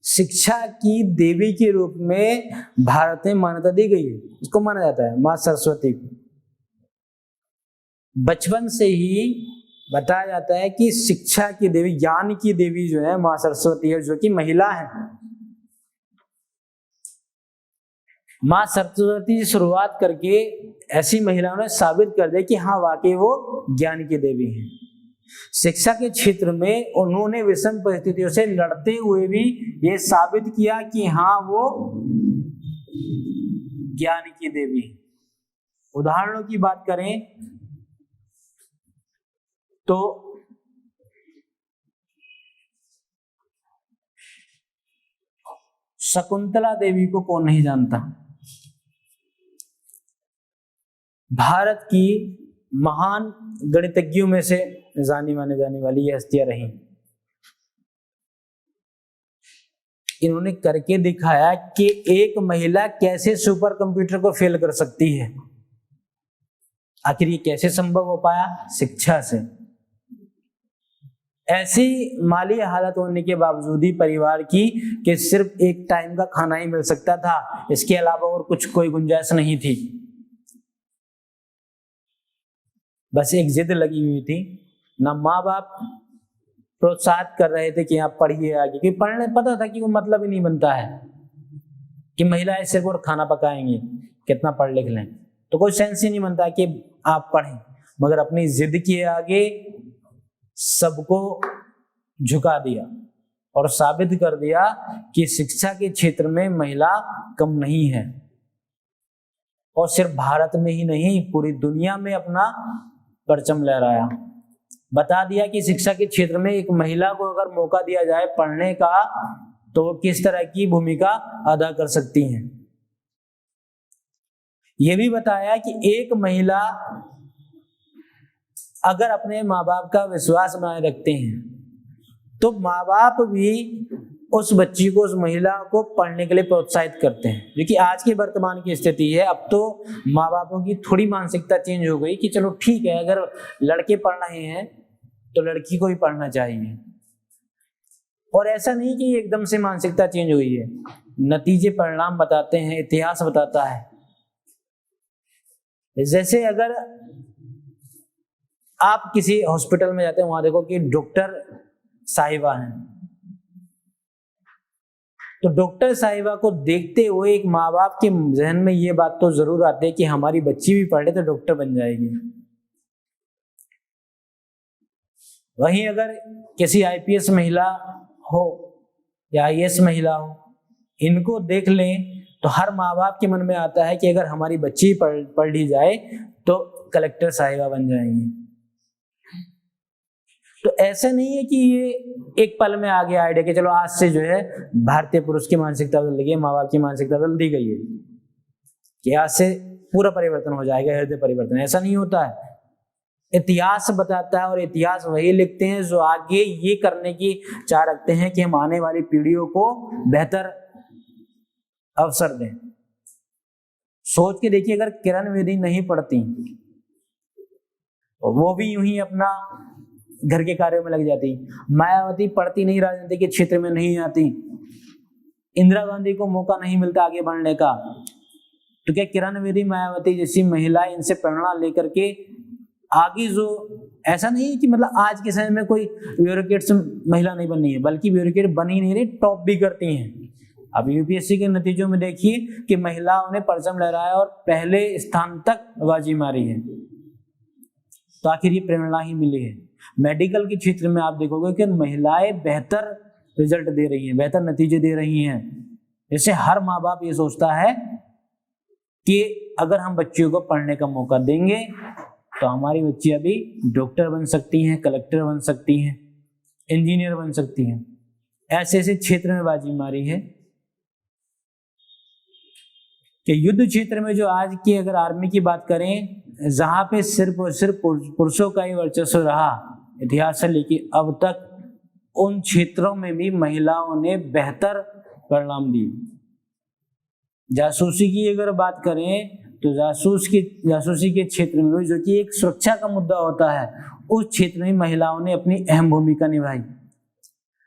शिक्षा की देवी के रूप में भारत में मान्यता दी गई है। इसको माना जाता है मां सरस्वती को। बचपन से ही बताया जाता है कि शिक्षा की देवी, ज्ञान की देवी जो है मां सरस्वती है, जो कि महिला है। मां सरस्वती से शुरुआत करके ऐसी महिलाओं ने साबित कर दिया कि हाँ वाकई वो ज्ञान की देवी है। शिक्षा के क्षेत्र में उन्होंने विषम परिस्थितियों से लड़ते हुए भी ये साबित किया कि हाँ वो ज्ञान की देवी है। उदाहरणों की बात करें तो शकुंतला देवी को कौन नहीं जानता? भारत की महान गणितज्ञों में से जानी माने जाने वाली ये हस्तियां रही। इन्होंने करके दिखाया कि एक महिला कैसे सुपर कंप्यूटर को फेल कर सकती है। आखिर ये कैसे संभव हो पाया? शिक्षा से। ऐसी माली हालत होने के बावजूद ही परिवार की कि सिर्फ एक टाइम का खाना ही मिल सकता था, इसके अलावा और कुछ कोई गुंजाइश नहीं थी। बस एक जिद लगी हुई थी। ना माँ बाप प्रोत्साहित कर रहे थे कि आप पढ़िए आगे, क्योंकि पढ़ने पता था कि वो मतलब ही नहीं बनता है कि महिलाएं सिर्फ और खाना पकाएंगी, कितना पढ़ लिख लें, तो कोई सेंस ही नहीं बनता कि आप पढ़ें। मगर अपनी जिद के आगे सबको झुका दिया और साबित कर दिया कि शिक्षा के क्षेत्र में महिला कम नहीं है। और सिर्फ भारत में ही नहीं, पूरी दुनिया में अपना परचम लहराया। बता दिया कि शिक्षा के क्षेत्र में एक महिला को अगर मौका दिया जाए पढ़ने का तो वो किस तरह की भूमिका अदा कर सकती हैं। ये भी बताया कि एक महिला अगर अपने माँ बाप का विश्वास बनाए रखते हैं तो माँ बाप भी उस बच्ची को, उस महिला को पढ़ने के लिए प्रोत्साहित करते हैं। क्योंकि आज की वर्तमान की स्थिति है, अब तो माँ बापों की थोड़ी मानसिकता चेंज हो गई कि चलो ठीक है, अगर लड़के पढ़ रहे हैं तो लड़की को भी पढ़ना चाहिए। और ऐसा नहीं कि एकदम से मानसिकता चेंज हुई है, नतीजे परिणाम बताते हैं, इतिहास बताता है। जैसे अगर आप किसी हॉस्पिटल में जाते हैं, वहां देखो कि डॉक्टर साहिबा हैं, तो डॉक्टर साहिबा को देखते हुए एक माँ बाप के जहन में ये बात तो जरूर आती है कि हमारी बच्ची भी पढ़े तो डॉक्टर बन जाएगी। वहीं अगर किसी आईपीएस महिला हो या आईएएस महिला हो, इनको देख लें तो हर माँ बाप के मन में आता है कि अगर हमारी बच्ची पढ़ ली जाए तो कलेक्टर साहिबा बन जाएंगी। तो ऐसा नहीं है कि ये एक पल में आ गया आइडिया कि चलो आज से जो है भारतीय पुरुष की मानसिकता बदल गई है, माँ बाप की मानसिकता बदल दी गई है कि आज से पूरा परिवर्तन हो जाएगा, हृदय परिवर्तन। ऐसा नहीं होता है, इतिहास बताता है और इतिहास वही लिखते हैं जो आगे ये करने की चाह रखते हैं कि हम आने वाली पीढ़ियों को बेहतर अवसर दें। सोच के देखिए, अगर किरण बेदी नहीं पढ़ती, वो भी यूं ही अपना घर के कार्यों में लग जाती, मायावती पढ़ती नहीं, राजनीति के क्षेत्र में नहीं आती, इंदिरा गांधी को मौका नहीं मिलता आगे बढ़ने का, तो क्या किरण बेदी, मायावती जैसी महिलाएं इनसे प्रेरणा लेकर के आगे जो, ऐसा नहीं है कि मतलब आज के समय में कोई ब्यूरोक्रेट से महिला नहीं बन रही है, बल्कि ब्यूरोक्रेट बन ही नहीं रही, टॉप भी करती हैं। अब यूपीएससी के नतीजों में देखिए कि महिलाओं ने परचम लहराया और पहले स्थान तक बाजी मारी है, तो आखिर ये प्रेरणा ही मिली है। मेडिकल के क्षेत्र में आप देखोगे कि महिलाएं बेहतर रिजल्ट दे रही हैं, बेहतर नतीजे दे रही हैं। जैसे हर माँ बाप ये सोचता है कि अगर हम बच्चियों को पढ़ने का मौका देंगे तो हमारी बच्चियां भी डॉक्टर बन सकती हैं, कलेक्टर बन सकती हैं, इंजीनियर बन सकती हैं। ऐसे ऐसे क्षेत्र में बाजी मारी है कि युद्ध क्षेत्र में जो आज की अगर आर्मी की बात करें, जहां पे सिर्फ और सिर्फ पुरुषों का ही वर्चस्व रहा इतिहास से, लेकिन अब तक उन क्षेत्रों में भी महिलाओं ने बेहतर परिणाम दिए। जासूसी की अगर बात करें तो जासूसी के क्षेत्र में जो कि एक सुरक्षा का मुद्दा होता है, उस क्षेत्र में महिलाओं ने अपनी अहम भूमिका निभाई,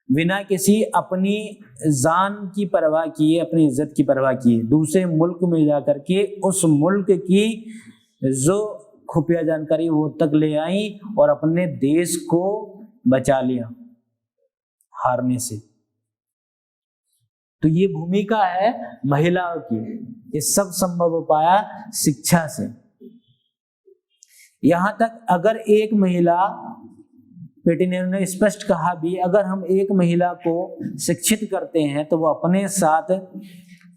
बिना किसी अपनी जान की परवाह किए, अपनी इज्जत की परवाह किए, दूसरे मुल्क में जाकर के उस मुल्क की जो खुफिया जानकारी वो तक ले आई और अपने देश को बचा लिया हारने से। तो ये भूमिका है महिलाओं की। ये सब संभव हो पाया शिक्षा से। यहां तक अगर एक महिला, पेटी नेहरू ने स्पष्ट कहा भी, अगर हम एक महिला को शिक्षित करते हैं तो वो अपने साथ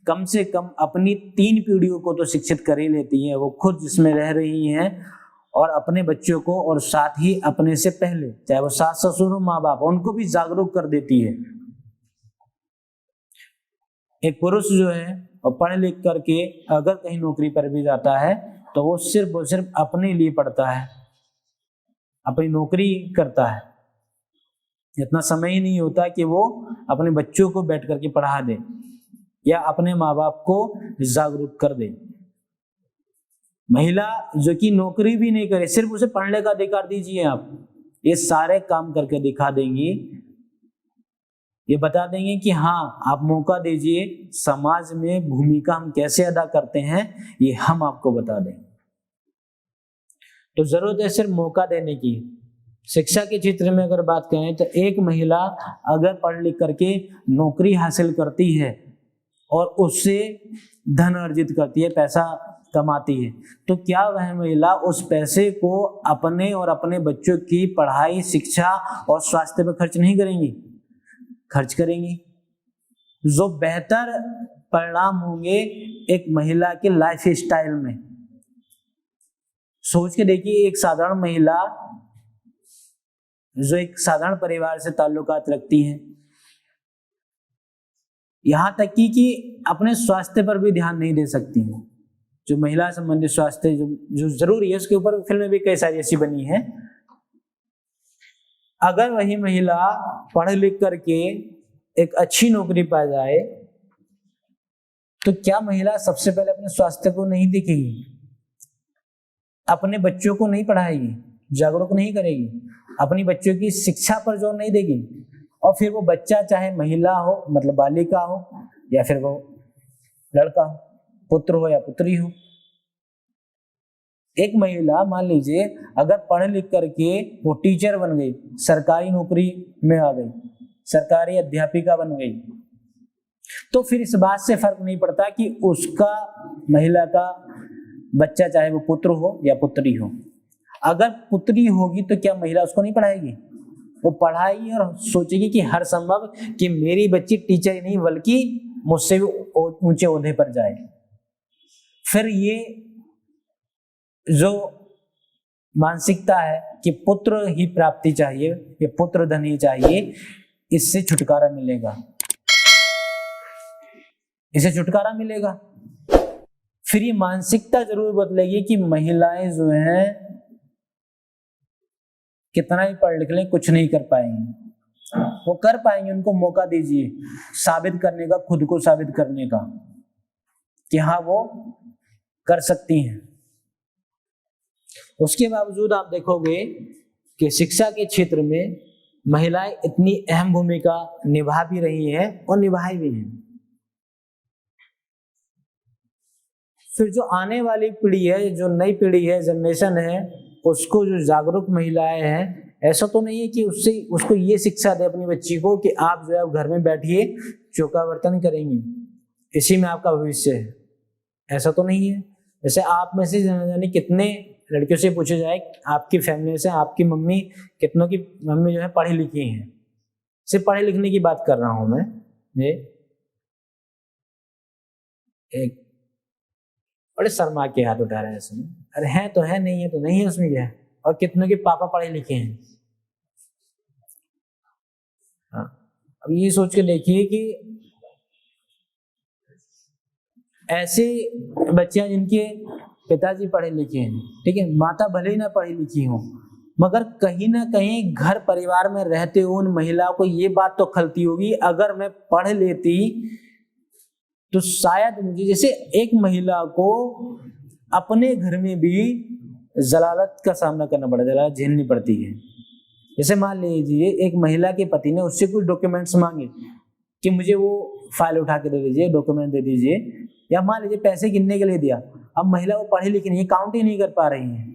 कम से कम अपनी 3 पीढ़ियों को तो शिक्षित कर ही लेती है, वो खुद जिसमें रह रही हैं और अपने बच्चों को, और साथ ही अपने से पहले चाहे वो सास ससुर हो, माँ बाप, उनको भी जागरूक कर देती है। एक पुरुष जो है और पढ़ लिख करके अगर कहीं नौकरी पर भी जाता है तो वो सिर्फ और सिर्फ अपने लिए पढ़ता है, अपनी नौकरी करता है। इतना समय ही नहीं होता कि वो अपने बच्चों को बैठ करके पढ़ा दे या अपने माँ बाप को जागरूक कर दे। महिला जो कि नौकरी भी नहीं करे, सिर्फ उसे पढ़ने का अधिकार दीजिए आप, ये सारे काम करके दिखा देंगी। ये बता देंगे कि हाँ, आप मौका दीजिए, समाज में भूमिका हम कैसे अदा करते हैं ये हम आपको बता दें। तो जरूरत है सिर्फ मौका देने की। शिक्षा के क्षेत्र में अगर बात करें तो एक महिला अगर पढ़ लिख करके नौकरी हासिल करती है और उससे धन अर्जित करती है, पैसा कमाती है, तो क्या वह महिला उस पैसे को अपने और अपने बच्चों की पढ़ाई, शिक्षा और स्वास्थ्य पर खर्च नहीं करेंगी? खर्च करेंगी। जो बेहतर परिणाम होंगे एक महिला के लाइफ स्टाइल में। सोच के देखिए, एक साधारण महिला जो एक साधारण परिवार से ताल्लुकात रखती है, यहां तक कि अपने स्वास्थ्य पर भी ध्यान नहीं दे सकती है। जो महिला संबंधित स्वास्थ्य जो जो जरूरी है, उसके ऊपर फिल्में भी कई सारी ऐसी बनी है। अगर वही महिला पढ़ लिख करके एक अच्छी नौकरी पा जाए तो क्या महिला सबसे पहले अपने स्वास्थ्य को नहीं देखेगी, अपने बच्चों को नहीं पढ़ाएगी, जागरूक नहीं करेगी, अपनी बच्चों की शिक्षा पर जोर नहीं देगी, और फिर वो बच्चा चाहे महिला हो मतलब बालिका हो या फिर वो लड़का हो, पुत्र हो या पुत्री हो। एक महिला मान लीजिए अगर पढ़ लिख करके वो टीचर बन गई, सरकारी नौकरी में आ गई, सरकारी अध्यापिका बन गई, तो फिर इस बात से फर्क नहीं पड़ता कि उसका महिला का बच्चा चाहे वो पुत्र हो या पुत्री हो। अगर पुत्री होगी तो क्या महिला उसको नहीं पढ़ाएगी? वो पढ़ाएगी और सोचेगी कि हर संभव कि मेरी बच्ची टीचर ही नहीं बल्कि मुझसे भी ऊंचे ओहदे पर जाए। फिर ये जो मानसिकता है कि पुत्र ही प्राप्ति चाहिए, ये पुत्र धन ही चाहिए, इससे छुटकारा मिलेगा, इसे छुटकारा मिलेगा। फिर ये मानसिकता जरूर बदलेगी कि महिलाएं जो हैं कितना ही पढ़ लिख लें कुछ नहीं कर पाएंगी, वो कर पाएंगे, उनको मौका दीजिए साबित करने का, खुद को साबित करने का कि हाँ वो कर सकती हैं। उसके बावजूद आप देखोगे कि शिक्षा के क्षेत्र में महिलाएं इतनी अहम भूमिका निभा भी रही हैं और निभाई भी हैं। फिर जो आने वाली पीढ़ी है, जो नई पीढ़ी है, जनरेशन है, उसको जो जागरूक महिलाएं हैं, ऐसा तो नहीं है कि उसको ये शिक्षा दे अपनी बच्ची को कि आप जो है घर में बैठिए चौका बर्तन करेंगी, इसी में आपका भविष्य है, ऐसा तो नहीं है। जैसे आप में से जाने कितने लड़कियों से पूछे जाए आपकी फैमिली से, आपकी मम्मी कितनों की मम्मी जो है पढ़ी लिखी हैं, सिर्फ पढ़े लिखने की बात कर रहा हूं मैं। ये एक बड़े शर्मा के हाथ उठा रहे हैं इसमें, अरे है तो है, नहीं है तो नहीं है, उसमें क्या है। और कितनों के पापा पढ़े लिखे हैं। हाँ, अब ये सोच के देखिए कि ऐसे बच्चियां जिनके पिताजी पढ़े लिखे हैं, ठीक है, माता भले ही ना पढ़ी लिखी हो, मगर कहीं ना कहीं घर परिवार में रहते हुए उन महिलाओं को ये बात तो खलती होगी अगर मैं पढ़ लेती तो शायद मुझे, जैसे एक महिला को अपने घर में भी जलालत का सामना करना पड़ता है, जलालत झेलनी पड़ती है। जैसे मान लीजिए एक महिला के पति ने उससे कुछ डॉक्यूमेंट्स मांगे कि मुझे वो फाइल उठा के दे दीजिए, डॉक्यूमेंट दे दीजिए, या मान लीजिए पैसे गिनने के लिए दिया। अब महिला वो पढ़ी लिखी नहीं, काउंट ही नहीं कर पा रही है,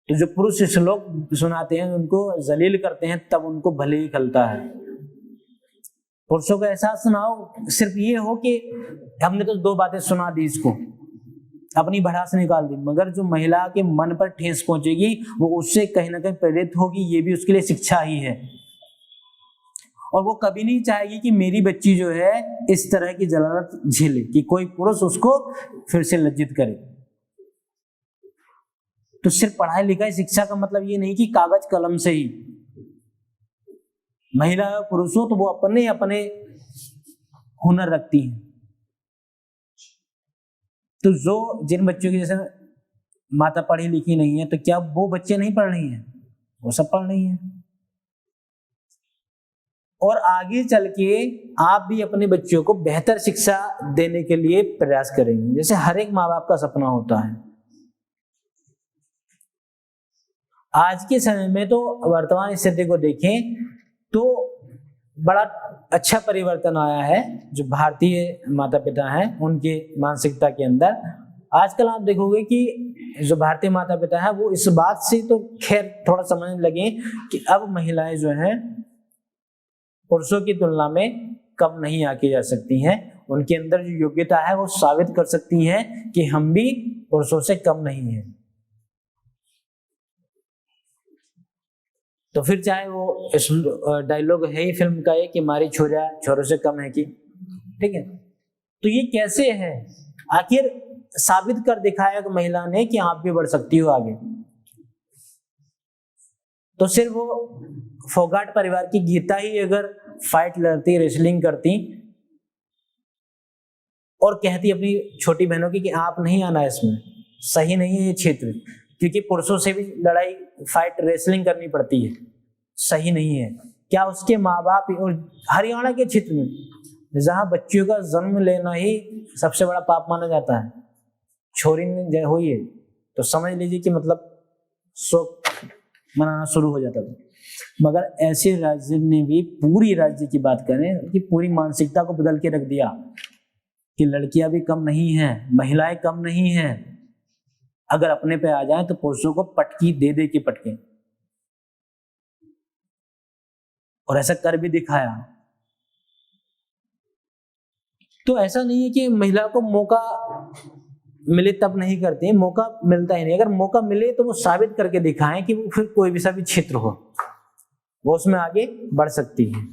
तो जो पुरुष श्लोक सुनाते हैं उनको जलील करते हैं, तब उनको भले ही खलता है। पुरुषों को एहसास ना हो, सिर्फ ये हो कि हमने तो दो बातें सुना दी, इसको अपनी भड़ास निकाल दी, मगर जो महिला के मन पर ठेस पहुंचेगी वो उससे कहीं ना कहीं प्रेरित होगी, ये भी उसके लिए शिक्षा ही है। और वो कभी नहीं चाहेगी कि मेरी बच्ची जो है इस तरह की जलालत झेले, कि कोई पुरुष उसको फिर से लज्जित करे। तो सिर्फ पढ़ाई लिखाई शिक्षा का मतलब ये नहीं कि कागज कलम से ही, महिला पुरुष हो तो वो अपने अपने हुनर रखती हैं। तो जो जिन बच्चों की जैसे माता पढ़ी लिखी नहीं है, तो क्या वो बच्चे नहीं पढ़ रही हैं? वो सब पढ़ रही हैं। और आगे चल के आप भी अपने बच्चों को बेहतर शिक्षा देने के लिए प्रयास करेंगे, जैसे हर एक माँ बाप का सपना होता है। आज के समय में तो वर्तमान स्थिति को देखें तो बड़ा अच्छा परिवर्तन आया है जो भारतीय माता पिता हैं उनके मानसिकता के अंदर। आजकल आप देखोगे कि जो भारतीय माता पिता हैं वो इस बात से तो खैर थोड़ा समझने लगे कि अब महिलाएं जो हैं पुरुषों की तुलना में कम नहीं आके जा सकती हैं, उनके अंदर जो योग्यता है वो साबित कर सकती हैं कि हम भी पुरुषों से कम नहीं हैं। तो फिर चाहे वो डायलॉग है ही फिल्म का, कि हमारी छोरा छोरों से कम है कि, ठीक है, तो ये कैसे है? आखिर साबित कर दिखाया कि महिला ने कि आप भी बढ़ सकती हो आगे। तो सिर्फ वो फोगाट परिवार की गीता ही अगर फाइट लड़ती, रेसलिंग करती और कहती अपनी छोटी बहनों की कि आप नहीं आना इसमें, सही नहीं है ये क्षेत्र, क्योंकि पुरुषों से भी लड़ाई फाइट रेसलिंग करनी पड़ती है, सही नहीं है। क्या उसके माँ बाप, और हरियाणा के क्षेत्र में जहां बच्चियों का जन्म लेना ही सबसे बड़ा पाप माना जाता है, छोरी ने हुई है तो समझ लीजिए कि मतलब शोक मनाना शुरू हो जाता था। मगर ऐसे राज्य ने भी, पूरी राज्य की बात करें कि पूरी मानसिकता को बदल के रख दिया कि लड़कियां भी कम नहीं हैं, महिलाएं कम नहीं हैं, अगर अपने पे आ जाए तो पुरुषों को पटकी दे दे के पटके, और ऐसा कर भी दिखाया। तो ऐसा नहीं है कि महिला को मौका मिले तब नहीं करते हैं, मौका मिलता ही नहीं। अगर मौका मिले तो वो साबित करके दिखाएं कि वो फिर कोई भी सा भी क्षेत्र हो, वो उसमें आगे बढ़ सकती है।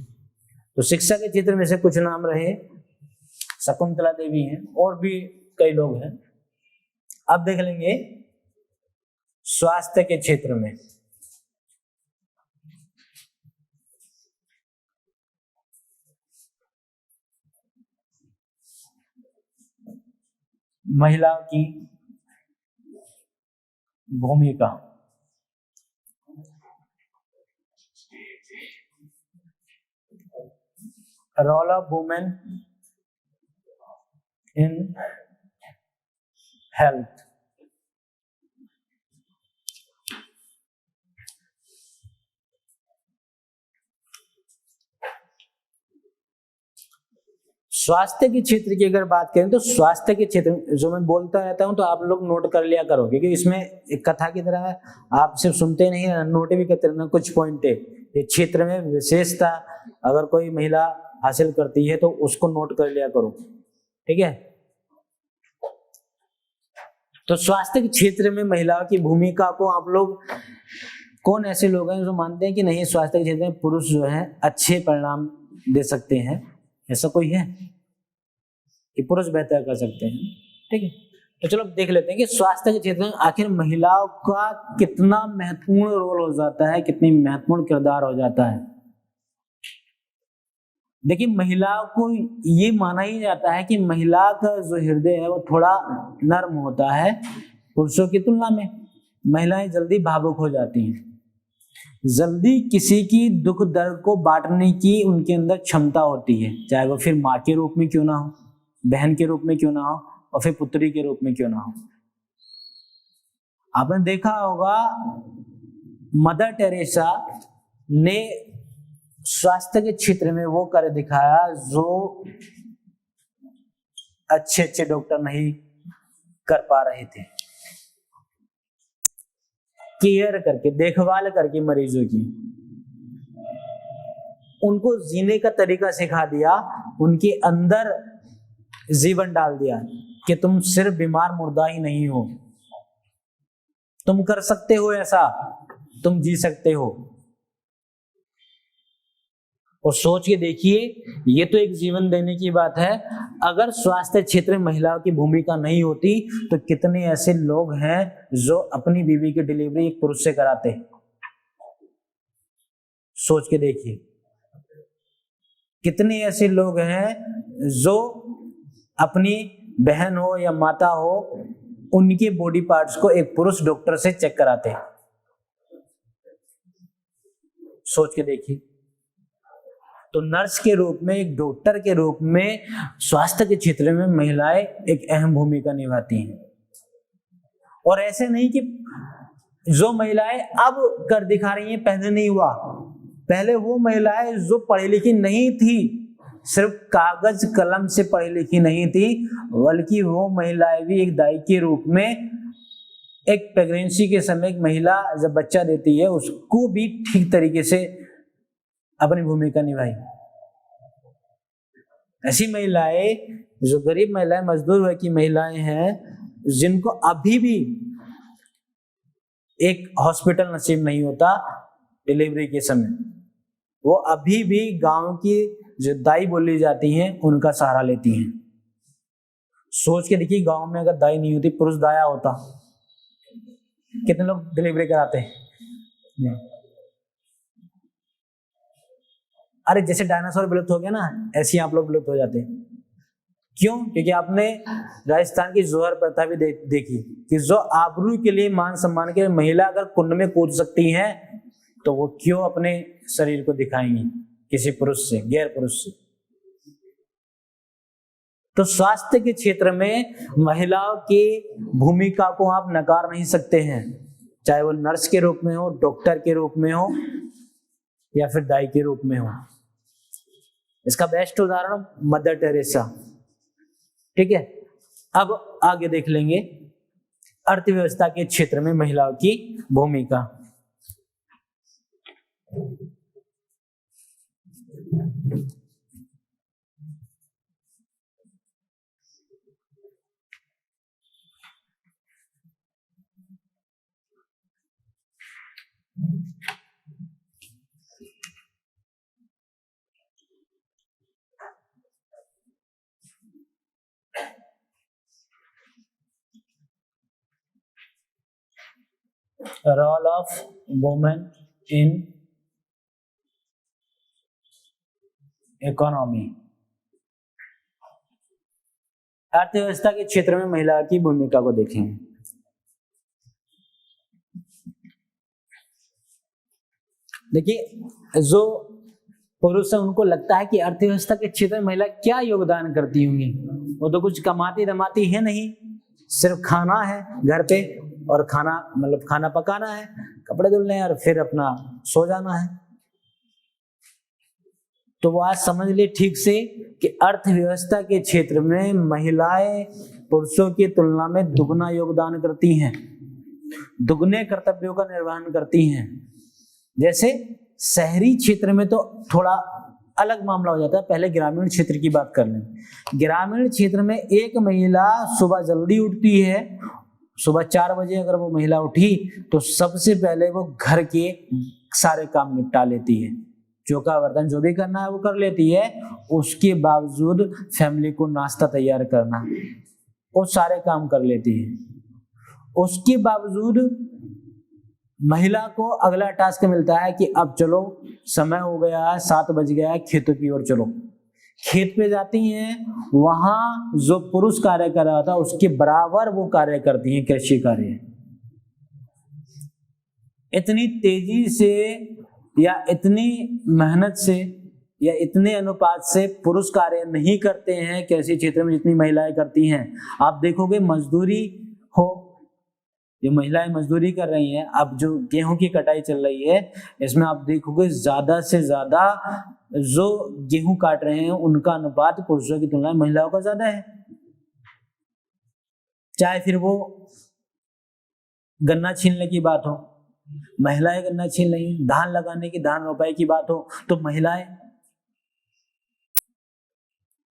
तो शिक्षा के क्षेत्र में से कुछ नाम रहे, शकुंतला देवी हैं, और भी कई लोग हैं। अब देख लेंगे स्वास्थ्य के क्षेत्र में। महिला की भूमिका। Role of women in health. स्वास्थ्य के क्षेत्र की अगर बात करें तो स्वास्थ्य के क्षेत्र में जो मैं बोलता रहता हूं तो आप लोग नोट कर लिया करो, क्योंकि इसमें एक कथा की तरह है, आप सिर्फ सुनते नहीं, नोट भी करते रहना कुछ पॉइंट है। ये क्षेत्र में विशेषता अगर कोई महिला हासिल करती है तो उसको नोट कर लिया करो, ठीक है। तो स्वास्थ्य के क्षेत्र में महिलाओं की भूमिका को आप लोग, कौन ऐसे लोग हैं जो मानते हैं कि नहीं स्वास्थ्य के क्षेत्र में पुरुष जो है अच्छे परिणाम दे सकते हैं? ऐसा कोई है कि पुरुष बेहतर कर सकते हैं? ठीक है, तो चलो देख लेते हैं कि स्वास्थ्य के क्षेत्र में आखिर महिलाओं का कितना महत्वपूर्ण रोल हो जाता है, कितनी महत्वपूर्ण किरदार हो जाता है। देखिए, महिलाओं को ये माना ही जाता है कि महिला का जो हृदय है वो थोड़ा नर्म होता है पुरुषों की तुलना में। महिलाएं जल्दी भावुक हो जाती हैं, जल्दी किसी की दुख दर्द को बांटने की उनके अंदर क्षमता होती है, चाहे वो फिर माँ के रूप में क्यों ना हो, बहन के रूप में क्यों ना हो, और फिर पुत्री के रूप में क्यों ना हो। आपने देखा होगा मदर टेरेसा ने स्वास्थ्य के क्षेत्र में वो कर दिखाया जो अच्छे अच्छे डॉक्टर नहीं कर पा रहे थे। केयर करके, देखभाल करके मरीजों की, उनको जीने का तरीका सिखा दिया, उनके अंदर जीवन डाल दिया कि तुम सिर्फ बीमार मुर्दा ही नहीं हो, तुम कर सकते हो ऐसा, तुम जी सकते हो। और सोच के देखिए, ये तो एक जीवन देने की बात है। अगर स्वास्थ्य क्षेत्र में महिलाओं की भूमिका नहीं होती तो कितने ऐसे लोग हैं जो अपनी बीवी की डिलीवरी एक पुरुष से कराते हैं। सोच के देखिए, कितने ऐसे लोग हैं जो अपनी बहन हो या माता हो, उनके बॉडी पार्ट्स को एक पुरुष डॉक्टर से चेक कराते हैं। सोच के देखिए। तो नर्स के रूप में, एक डॉक्टर के रूप में स्वास्थ्य के क्षेत्र में महिलाएं एक अहम भूमिका निभाती हैं। और ऐसे नहीं कि जो महिलाएं अब कर दिखा रही हैं पहले नहीं हुआ। पहले वो महिलाएं जो पढ़ी लिखी नहीं थी, सिर्फ कागज कलम से पढ़ी लिखी नहीं थी, बल्कि वो महिलाएं भी एक दाई के रूप में, एक प्रेगनेंसी के समय एक महिला जब बच्चा देती है उसको भी ठीक तरीके से अपनी भूमिका निभाई। ऐसी महिलाएं जो गरीब महिलाएं, मजदूर वर्ग की महिलाएं हैं, जिनको अभी भी एक हॉस्पिटल नसीब नहीं होता डिलीवरी के समय, वो अभी भी गांव की जो दाई बोली जाती हैं उनका सहारा लेती हैं। सोच के देखिए, गांव में अगर दाई नहीं होती, पुरुष दाया होता, कितने लोग डिलीवरी कराते हैं? अरे जैसे डायनासोर विलुप्त हो गया ना, ऐसे ही आप लोग विलुप्त हो जाते हैं। क्यों? क्योंकि आपने राजस्थान की जोहर प्रथा भी देखी कि जो आबरू के लिए, मान सम्मान के लिए महिला अगर कुंड में कूद सकती हैं तो वो क्यों अपने शरीर को दिखाएंगी किसी पुरुष से, गैर पुरुष से। तो स्वास्थ्य के क्षेत्र में महिलाओं की भूमिका को आप नकार नहीं सकते हैं, चाहे वो नर्स के रूप में हो, डॉक्टर के रूप में हो, या फिर दाई के रूप में हो। इसका बेस्ट उदाहरण मदर टेरेसा। ठीक है, अब आगे देख लेंगे अर्थव्यवस्था के क्षेत्र में महिलाओं की भूमिका। Role of women in economy. अर्थव्यवस्था के क्षेत्र में महिला की भूमिका को देखेंगे। देखिए, जो पुरुष है उनको लगता है कि अर्थव्यवस्था के क्षेत्र में महिला क्या योगदान करती होंगी, वो तो कुछ कमाती धमाती है नहीं, सिर्फ खाना है घर पे, और खाना मतलब खाना पकाना है, कपड़े धुलने हैं और फिर अपना सो जाना है। तो वो आज समझ ले ठीक से कि अर्थव्यवस्था के क्षेत्र में महिलाएं पुरुषों की तुलना में दुगना योगदान करती हैं, दुगने कर्तव्यों का निर्वहन करती हैं। जैसे शहरी क्षेत्र में तो थोड़ा अलग मामला हो जाता है, पहले ग्रामीण क्षेत्र की बात कर लें। ग्रामीण क्षेत्र में एक महिला सुबह जल्दी उठती है, सुबह 4 बजे अगर वो महिला उठी तो सबसे पहले वो घर के सारे काम निपटा लेती है, चौका बर्तन जो भी करना है वो कर लेती है। उसके बावजूद फैमिली को नाश्ता तैयार करना, वो सारे काम कर लेती है। उसके बावजूद महिला को अगला टास्क मिलता है कि अब चलो, समय हो गया है, 7 बज गया है, खेतों की ओर चलो। खेत पे जाती हैं, वहां जो पुरुष कार्य कर रहा था उसके बराबर वो कार्य करती हैं, कृषि कार्य। इतनी तेजी से या इतनी मेहनत से या इतने अनुपात से पुरुष कार्य नहीं करते हैं कृषि क्षेत्र में जितनी महिलाएं करती हैं। आप देखोगे मजदूरी हो, जो महिलाएं मजदूरी कर रही हैं, अब जो गेहूं की कटाई चल रही है इसमें आप देखोगे ज्यादा से ज्यादा जो गेहूं काट रहे हैं उनका अनुपात पुरुषों की तुलना में महिलाओं का ज्यादा है। चाहे फिर वो गन्ना छीलने की बात हो, महिलाएं गन्ना छील रही हैं, धान लगाने की, धान रोपाई की बात हो तो महिलाएं।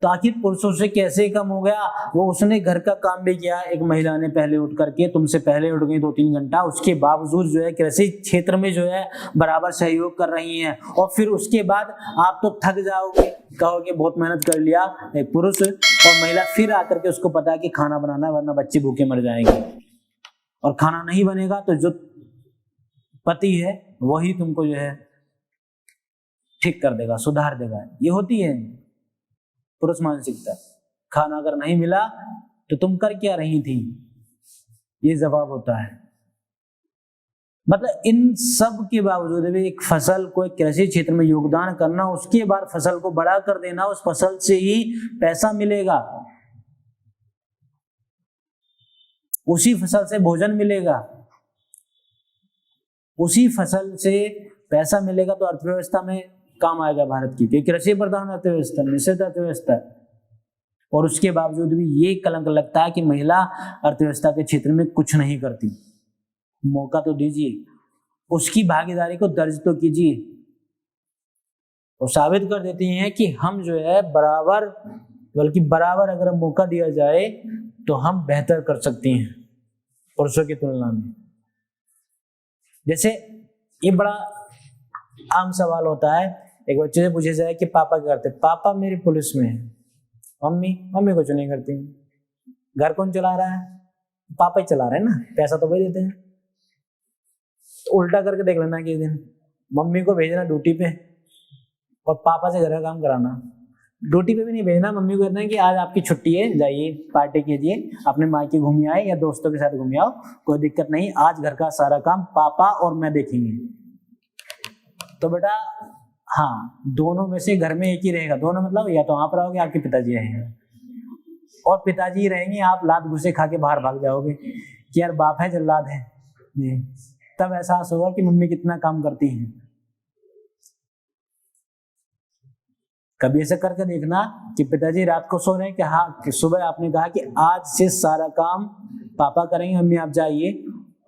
तो आखिर पुरुषों से कैसे कम हो गया? वो उसने घर का काम भी किया, एक महिला ने पहले उठ करके, तुमसे पहले उठ गई 2-3 घंटा, उसके बावजूद जो है कृषि क्षेत्र में जो है बराबर सहयोग कर रही हैं। और फिर उसके बाद आप तो थक जाओगे, कहोगे बहुत मेहनत कर लिया एक पुरुष, और महिला फिर आकर के उसको पता है कि खाना बनाना है वरना बच्चे भूखे मर जाएंगे, और खाना नहीं बनेगा तो जो पति है वही तुमको जो है ठीक कर देगा, सुधार देगा। ये होती है पुरुष मानसिकता। खाना अगर नहीं मिला तो तुम कर क्या रही थी, ये जवाब होता है। मतलब इन सब के बावजूद भी एक फसल को, एक कृषि क्षेत्र में योगदान करना, उसके बाद फसल को बड़ा कर देना, उस फसल से ही पैसा मिलेगा, उसी फसल से भोजन मिलेगा, उसी फसल से पैसा मिलेगा, तो अर्थव्यवस्था में काम आएगा भारत की। कृषि प्रधान अर्थव्यवस्था, निषेध अर्थव्यवस्था। और उसके बावजूद भी ये कलंक लगता है कि महिला अर्थव्यवस्था के क्षेत्र में कुछ नहीं करती। मौका तो दीजिए, उसकी भागीदारी को दर्ज तो कीजिए। और साबित कर देती हैं कि हम जो है बराबर, बल्कि बराबर अगर मौका दिया जाए तो हम बेहतर कर सकती हैं पुरुषों की तुलना में। जैसे ये बड़ा आम सवाल होता है, एक बच्चे से पूछे जाए कि पापा क्या करते? पापा मेरी पुलिस में है। मम्मी कुछ नहीं करती। घर कौन चला रहा है? पापा ही चला रहे हैं ना, पैसा तो वही देते हैं। तो उल्टा करके देख लेना कि दिन मम्मी को भेजना ड्यूटी पे और पापा से घर का काम कराना, ड्यूटी पे भी नहीं भेजना, मम्मी को कहना है कि आज आपकी छुट्टी है, जाइए पार्टी कीजिए, अपने मायके घूम आए या दोस्तों के साथ घूम आओ, कोई दिक्कत नहीं, आज घर का सारा काम पापा और मैं देखेंगे। तो बेटा हाँ, दोनों में से घर में एक ही रहेगा, दोनों मतलब या तो आप रहोगे, आपके पिताजी रहेंगे, और पिताजी रहेंगे, आप लात घुसे खा के बाहर भाग जाओगे कि यार बाप है जल्लाद है, तब एहसास होगा कि मम्मी कितना काम करती हैं। कभी ऐसा करके देखना कि पिताजी रात को सो रहे हैं कि हाँ, कि सुबह आपने कहा कि आज से सारा काम पापा करेंगे, मम्मी आप जाइए,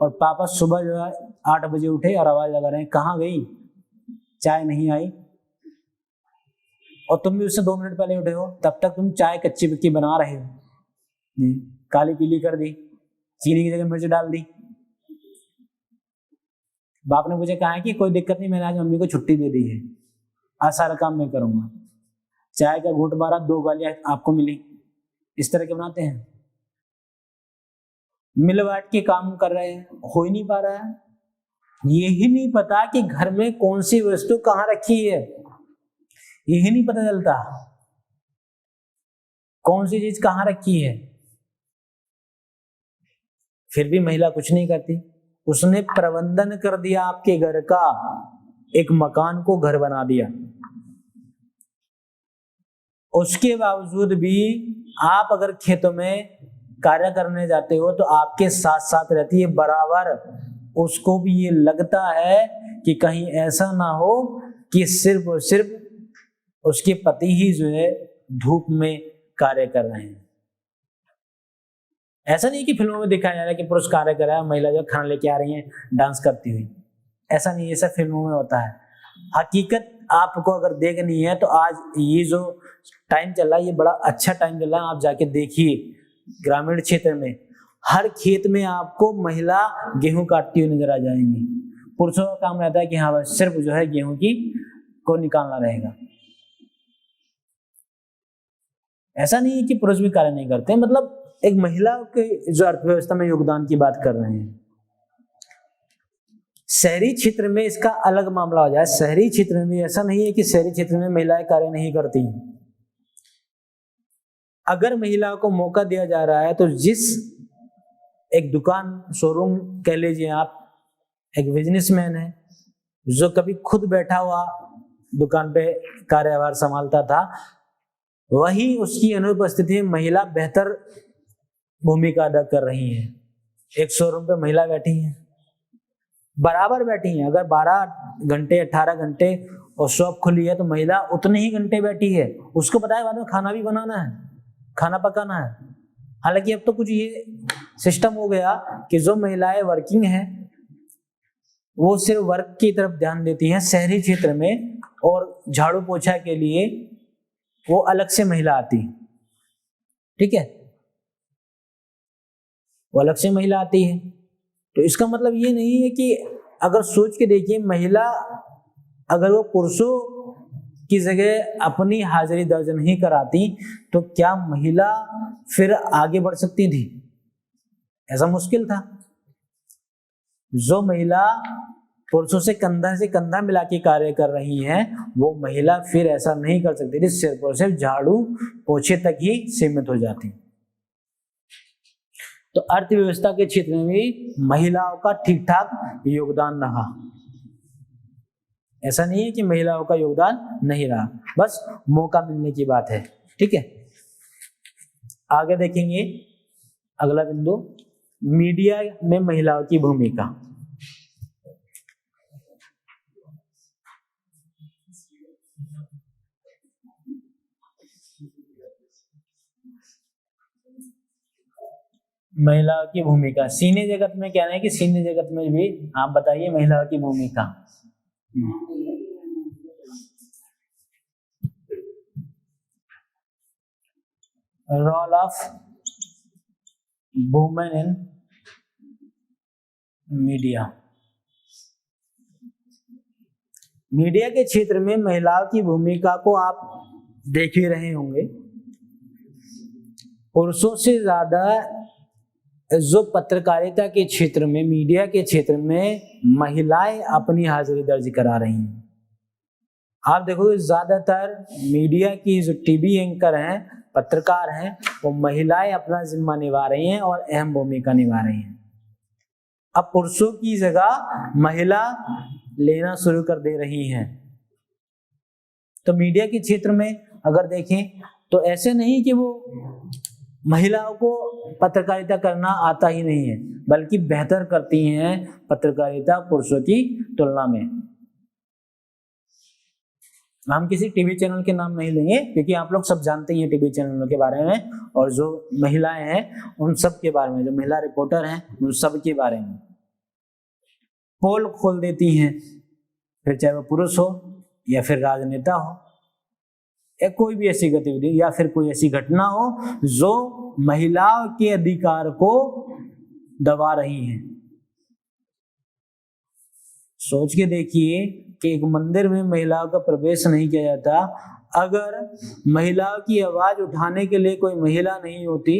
और पापा सुबह जो है 8 बजे उठे और आवाज लगा रहे हैं, कहाँ गई, चाय नहीं आई, और तुम भी उससे 2 मिनट पहले उठे हो, तब तक तुम चाय कच्ची पक्की बना रहे हो, काली पीली कर दी, चीनी की जगह मिर्च डाल दी। बाप ने मुझे कहा है कि कोई दिक्कत नहीं, मैंने आज मम्मी को छुट्टी दे दी है, आज सारा काम मैं करूंगा, चाय का घूंट मारा, 2 गालियां आपको मिली, इस तरह के बनाते हैं। मिल बांट के काम कर रहे हैं, हो ही नहीं पा रहा है, यही नहीं पता कि घर में कौन सी वस्तु कहाँ रखी है, यही नहीं पता चलता कौन सी चीज कहाँ रखी है। फिर भी महिला कुछ नहीं करती, उसने प्रबंधन कर दिया आपके घर का, एक मकान को घर बना दिया, उसके बावजूद भी आप अगर खेतों में कार्य करने जाते हो तो आपके साथ साथ रहती है बराबर। उसको भी ये लगता है कि कहीं ऐसा ना हो कि सिर्फ और सिर्फ उसके पति ही जो है धूप में कार्य कर रहे हैं। ऐसा नहीं कि फिल्मों में दिखाया जा रहा है कि पुरुष कार्य कर रहा है, महिला जो खाना लेके आ रही है डांस करती हुई, ऐसा नहीं, ऐसा फिल्मों में होता है। हकीकत आपको अगर देखनी है तो आज ये जो टाइम चल रहा है, ये बड़ा अच्छा टाइम चल रहा है, आप जाके देखिए ग्रामीण क्षेत्र में हर खेत में आपको महिला गेहूं काटती हुई नजर आ जाएंगी। पुरुषों का काम रहता है कि हाँ बस सिर्फ जो है गेहूं की को निकालना रहेगा। ऐसा नहीं है कि पुरुष भी कार्य नहीं करते, मतलब एक महिला के जो अर्थव्यवस्था में योगदान की बात कर रहे हैं। शहरी क्षेत्र में इसका अलग मामला हो जाए, शहरी क्षेत्र में ऐसा नहीं है कि शहरी क्षेत्र में महिलाएं कार्य नहीं करती। अगर महिलाओं को मौका दिया जा रहा है तो जिस एक दुकान शोरूम कह लीजिए आप, एक बिजनेसमैन है जो कभी खुद बैठा हुआ दुकान पे कार्यभार संभालता था, वही उसकी अनुपस्थिति में महिला बेहतर भूमिका अदा कर रही है। एक शोरूम पे महिला बैठी है, बराबर बैठी है, अगर 12 घंटे 18 घंटे और शॉप खुली है तो महिला उतने ही घंटे बैठी है। उसको पता है बाद में खाना भी बनाना है, खाना पकाना है। हालांकि अब तो कुछ ये सिस्टम हो गया कि जो महिलाएं वर्किंग हैं वो सिर्फ वर्क की तरफ ध्यान देती हैं शहरी क्षेत्र में, और झाड़ू पोछा के लिए वो अलग से महिला आती, ठीक है, वो अलग से महिला आती है। तो इसका मतलब ये नहीं है कि अगर सोच के देखिए, महिला अगर वो पुरुषों की जगह अपनी हाजिरी दर्ज नहीं कराती तो क्या महिला फिर आगे बढ़ सकती थी? ऐसा मुश्किल था। जो महिला पुरुषों से कंधा मिला के कार्य कर रही हैं, वो महिला फिर ऐसा नहीं कर सकती थी, सिर्फ और सिर्फ झाड़ू पोछे तक ही सीमित हो जाती। तो अर्थव्यवस्था के क्षेत्र में भी महिलाओं का ठीक ठाक योगदान रहा। ऐसा नहीं है कि महिलाओं का योगदान नहीं रहा, बस मौका मिलने की बात है, ठीक है। आगे देखेंगे अगला बिंदु, मीडिया में महिलाओं की भूमिका। महिलाओं की भूमिका सिने जगत में क्या है कि सिने जगत में भी आप बताइए महिलाओं की भूमिका। Role of women in media. Media के क्षेत्र में महिलाओं की भूमिका को आप देख ही रहे होंगे। पुरुषों से ज्यादा जो पत्रकारिता के क्षेत्र में, मीडिया के क्षेत्र में महिलाएं अपनी हाजिरी दर्ज करा रही हैं। आप देखोगे ज्यादातर मीडिया की जो टीवी एंकर हैं, पत्रकार हैं, वो महिलाएं अपना जिम्मा निभा रही हैं और अहम भूमिका निभा रही हैं। अब पुरुषों की जगह महिला लेना शुरू कर दे रही हैं। तो मीडिया के क्षेत्र में अगर देखें तो ऐसे नहीं कि वो महिलाओं को पत्रकारिता करना आता ही नहीं है, बल्कि बेहतर करती हैं पत्रकारिता पुरुषों की तुलना में। हम किसी टीवी चैनल के नाम नहीं लेंगे क्योंकि आप लोग सब जानते ही हैं टीवी चैनलों के बारे में, और जो महिलाएं हैं उन सब के बारे में, जो महिला रिपोर्टर हैं उन सब के बारे में पोल खोल देती हैं, फिर चाहे वो पुरुष हो या फिर राजनेता हो या कोई भी ऐसी गतिविधि या फिर कोई ऐसी घटना हो जो महिलाओं के अधिकार को दबा रही है। सोच के देखिए कि एक मंदिर में महिलाओं का प्रवेश नहीं किया जाता, अगर महिलाओं की आवाज उठाने के लिए कोई महिला नहीं होती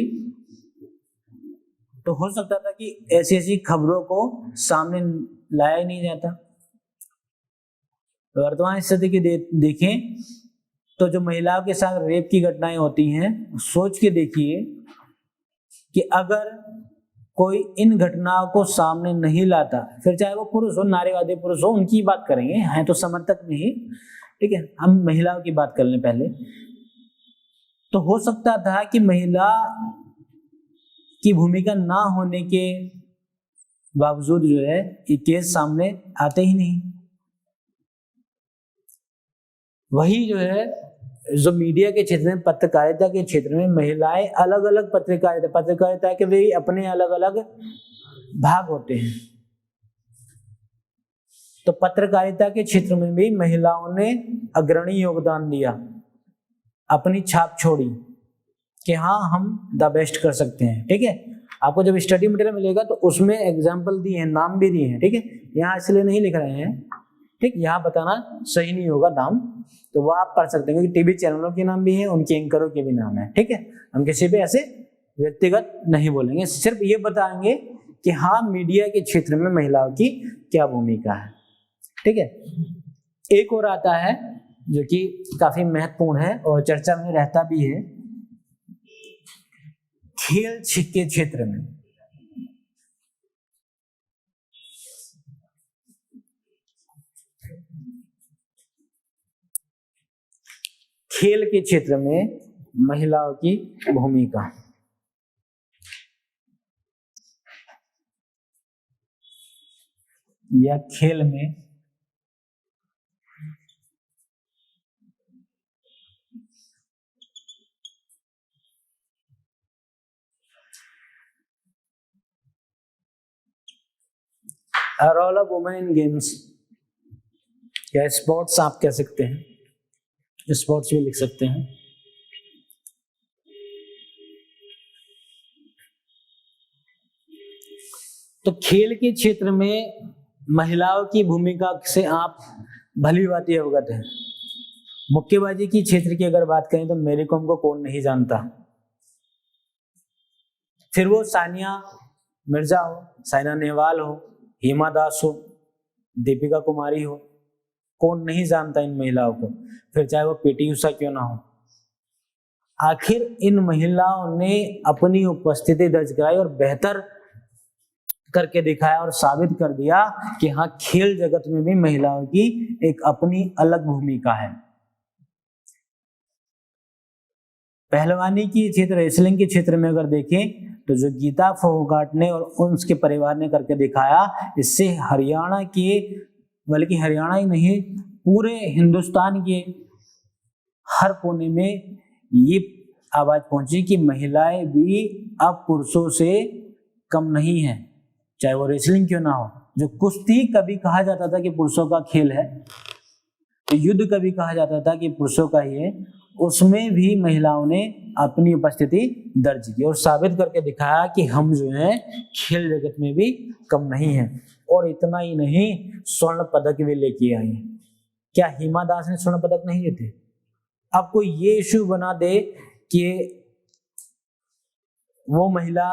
तो हो सकता था कि ऐसी ऐसी खबरों को सामने लाया ही नहीं जाता। वर्तमान स्थिति की देखें तो जो महिलाओं के साथ रेप की घटनाएं होती हैं, सोच के देखिए कि अगर कोई इन घटनाओं को सामने नहीं लाता, फिर चाहे वो पुरुष हो, नारीवादी पुरुष हो, उनकी बात करेंगे, हैं तो समर्थक नहीं, ठीक है, हम महिलाओं की बात कर लें पहले। तो हो सकता था कि महिला की भूमिका ना होने के बावजूद जो है ये केस सामने आते ही नहीं। वही जो है जो मीडिया के क्षेत्र में, पत्रकारिता के क्षेत्र में महिलाएं अलग अलग पत्रकारिता के भी अपने अलग अलग भाग होते हैं। तो पत्रकारिता के क्षेत्र में भी महिलाओं ने अग्रणी योगदान दिया, अपनी छाप छोड़ी कि हाँ हम द बेस्ट कर सकते हैं। ठीक है, आपको जब स्टडी मटेरियल मिलेगा तो उसमें एग्जाम्पल दिए हैं, नाम भी दिए हैं। ठीक है, यहाँ इसलिए नहीं लिख रहे हैं, ठीक, यहाँ बताना सही नहीं होगा नाम, तो वो आप पढ़ सकते हैं क्योंकि टीवी चैनलों के नाम भी है, उनके एंकरों के भी नाम है। ठीक है, हम किसी भी ऐसे व्यक्तिगत नहीं बोलेंगे, सिर्फ ये बताएंगे कि हाँ मीडिया के क्षेत्र में महिलाओं की क्या भूमिका है। ठीक है, एक और आता है जो कि काफी महत्वपूर्ण है और चर्चा में रहता भी है, खेल के क्षेत्र में। खेल के क्षेत्र में महिलाओं की भूमिका। या खेल में role of women in games या स्पोर्ट्स आप कह सकते हैं, स्पोर्ट्स भी लिख सकते हैं। तो खेल के क्षेत्र में महिलाओं की भूमिका से आप भली भांति अवगत हैं। मुक्केबाजी की क्षेत्र की अगर बात करें तो मेरी कॉम को कौन नहीं जानता, फिर वो सानिया मिर्जा हो, साइना नेहवाल हो, हिमा दास हो, दीपिका कुमारी हो, कौन नहीं जानता इन महिलाओं को, फिर चाहे वो पीटी उषा क्यों ना हो। आखिर इन महिलाओं ने अपनी उपस्थिति दर्ज कराई और बेहतर करके दिखाया और साबित कर दिया कि हाँ खेल जगत में भी महिलाओं की एक अपनी अलग भूमिका है। पहलवानी की क्षेत्र, रेसलिंग के क्षेत्र में अगर देखें तो जो गीता फोगाट ने और उसके परिवार ने करके दिखाया, इससे हरियाणा के, बल्कि हरियाणा ही नहीं पूरे हिंदुस्तान के हर कोने में ये आवाज पहुंची कि महिलाएं भी अब पुरुषों से कम नहीं हैं, चाहे वो रेसलिंग क्यों ना हो। जो कुश्ती कभी कहा जाता था कि पुरुषों का खेल है, तो युद्ध कभी कहा जाता था कि पुरुषों का ही है, उसमें भी महिलाओं ने अपनी उपस्थिति दर्ज की और साबित करके दिखाया कि हम जो है खेल जगत में भी कम नहीं है। और इतना ही नहीं, स्वर्ण पदक भी लेके आई। क्या हिमा दास ने स्वर्ण पदक नहीं जीते? अब कोई ये इश्यू बना दे कि वो महिला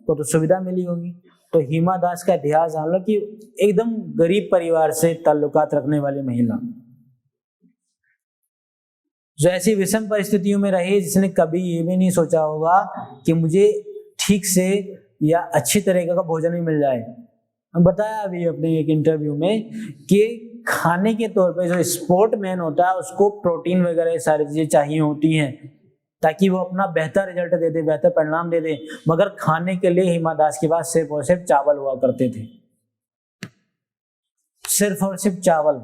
को तो सुविधा मिली होगी, तो हिमा दास का इतिहास जान लो कि एकदम गरीब परिवार से ताल्लुकात रखने वाली महिला, जो ऐसी विषम परिस्थितियों में रहे, जिसने कभी ये भी नहीं सोचा होगा कि मुझे ठीक से या अच्छी तरीके का भोजन भी मिल जाए। हम बताया अभी अपने एक इंटरव्यू में कि खाने के तौर पे जो स्पोर्टमैन होता है उसको प्रोटीन वगैरह सारी चीजें चाहिए होती हैं ताकि वो अपना बेहतर रिजल्ट दे दे, बेहतर परिणाम दे दे। मगर खाने के लिए हिमा दास के पास सिर्फ और सिर्फ चावल हुआ करते थे, सिर्फ और सिर्फ चावल।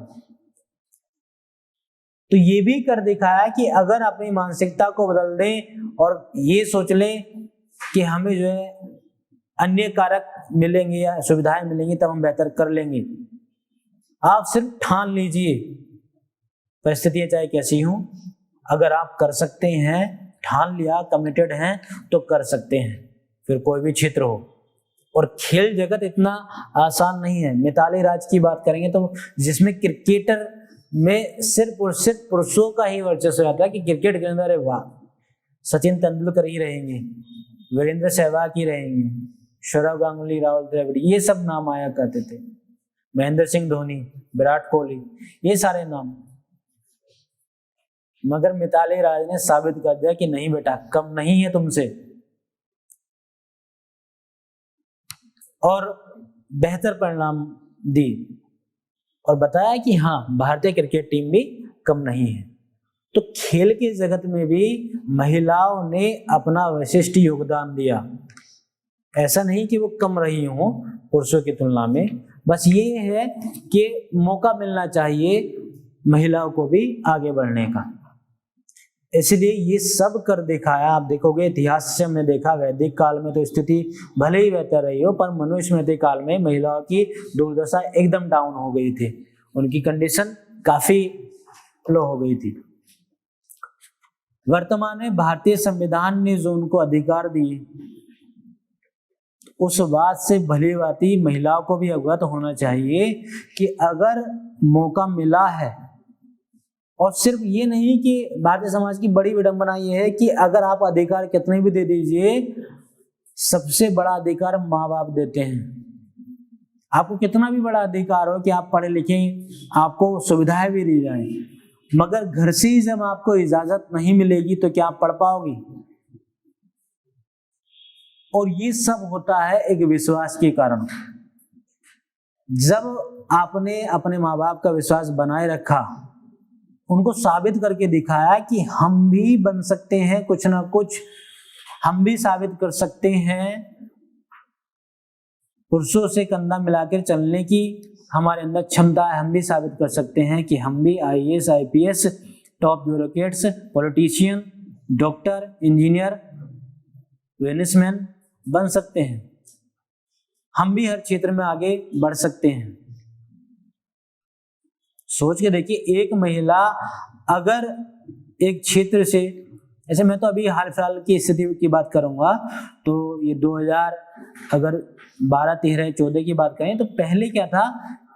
तो ये भी कर दिखाया कि अगर अपनी मानसिकता को बदल दें और ये सोच लें कि हमें जो है अन्य कारक मिलेंगे या सुविधाएं मिलेंगी तब हम बेहतर कर लेंगे। आप सिर्फ ठान लीजिए, परिस्थितियां चाहे कैसी हों, अगर आप कर सकते हैं, ठान लिया, कमिटेड हैं तो कर सकते हैं, फिर कोई भी क्षेत्र हो। और खेल जगत इतना आसान नहीं है। मिताली राज की बात करेंगे तो जिसमें क्रिकेटर में सिर्फ और सिर्फ पुरुषों का ही वर्चस्व रहता है कि क्रिकेट के अंदर वाह सचिन तेंदुलकर ही रहेंगे, वीरेंद्र सहवाग ही रहेंगे, सौरव गांगुली, राहुल द्रविड़, ये सब नाम आया करते थे, महेंद्र सिंह धोनी, विराट कोहली, ये सारे नाम। मगर मिताली राज ने साबित कर दिया कि नहीं बेटा, कम नहीं है तुमसे, और बेहतर परिणाम दी और बताया कि हाँ भारतीय क्रिकेट टीम भी कम नहीं है। तो खेल के जगत में भी महिलाओं ने अपना विशिष्ट योगदान दिया। ऐसा नहीं कि वो कम रही हों पुरुषों की तुलना में, बस ये है कि मौका मिलना चाहिए महिलाओं को भी आगे बढ़ने का। इसलिए ये सब कर दिखाया। आप देखोगे इतिहास से हमने देखा, वैदिक काल में तो स्थिति भले ही बेहतर रही हो, पर मनुस्मृति काल में महिलाओं की दुर्दशा एकदम डाउन हो गई थी, उनकी कंडीशन काफी लो हो गई थी। वर्तमान में भारतीय संविधान ने जो उनको अधिकार दिए, उस बात से भली भांति महिलाओं को भी अवगत होना चाहिए कि अगर मौका मिला है, और सिर्फ ये नहीं कि भारतीय समाज की बड़ी विडंबना ये है कि अगर आप अधिकार कितने भी दे दीजिए, सबसे बड़ा अधिकार माँ बाप देते हैं। आपको कितना भी बड़ा अधिकार हो कि आप पढ़े लिखें, आपको सुविधाएं भी दी जाएं, मगर घर से ही जब आपको इजाजत नहीं मिलेगी तो क्या आप पढ़ पाओगे? और ये सब होता है एक विश्वास के कारण। जब आपने अपने माँ बाप का विश्वास बनाए रखा, उनको साबित करके दिखाया कि हम भी बन सकते हैं कुछ ना कुछ, हम भी साबित कर सकते हैं, पुरुषों से कंधा मिलाकर चलने की हमारे अंदर क्षमता है, हम भी साबित कर सकते हैं कि हम भी IAS, IPS, top bureaucrats, politician, doctor, engineer, businessman बन सकते हैं, हम भी हर क्षेत्र में आगे बढ़ सकते हैं। सोच के देखिए, एक महिला अगर एक क्षेत्र से, ऐसे मैं तो अभी हाल फिलहाल की स्थिति की बात करूंगा, तो ये 2000 अगर 12, 13, 14 की बात करें तो पहले क्या था,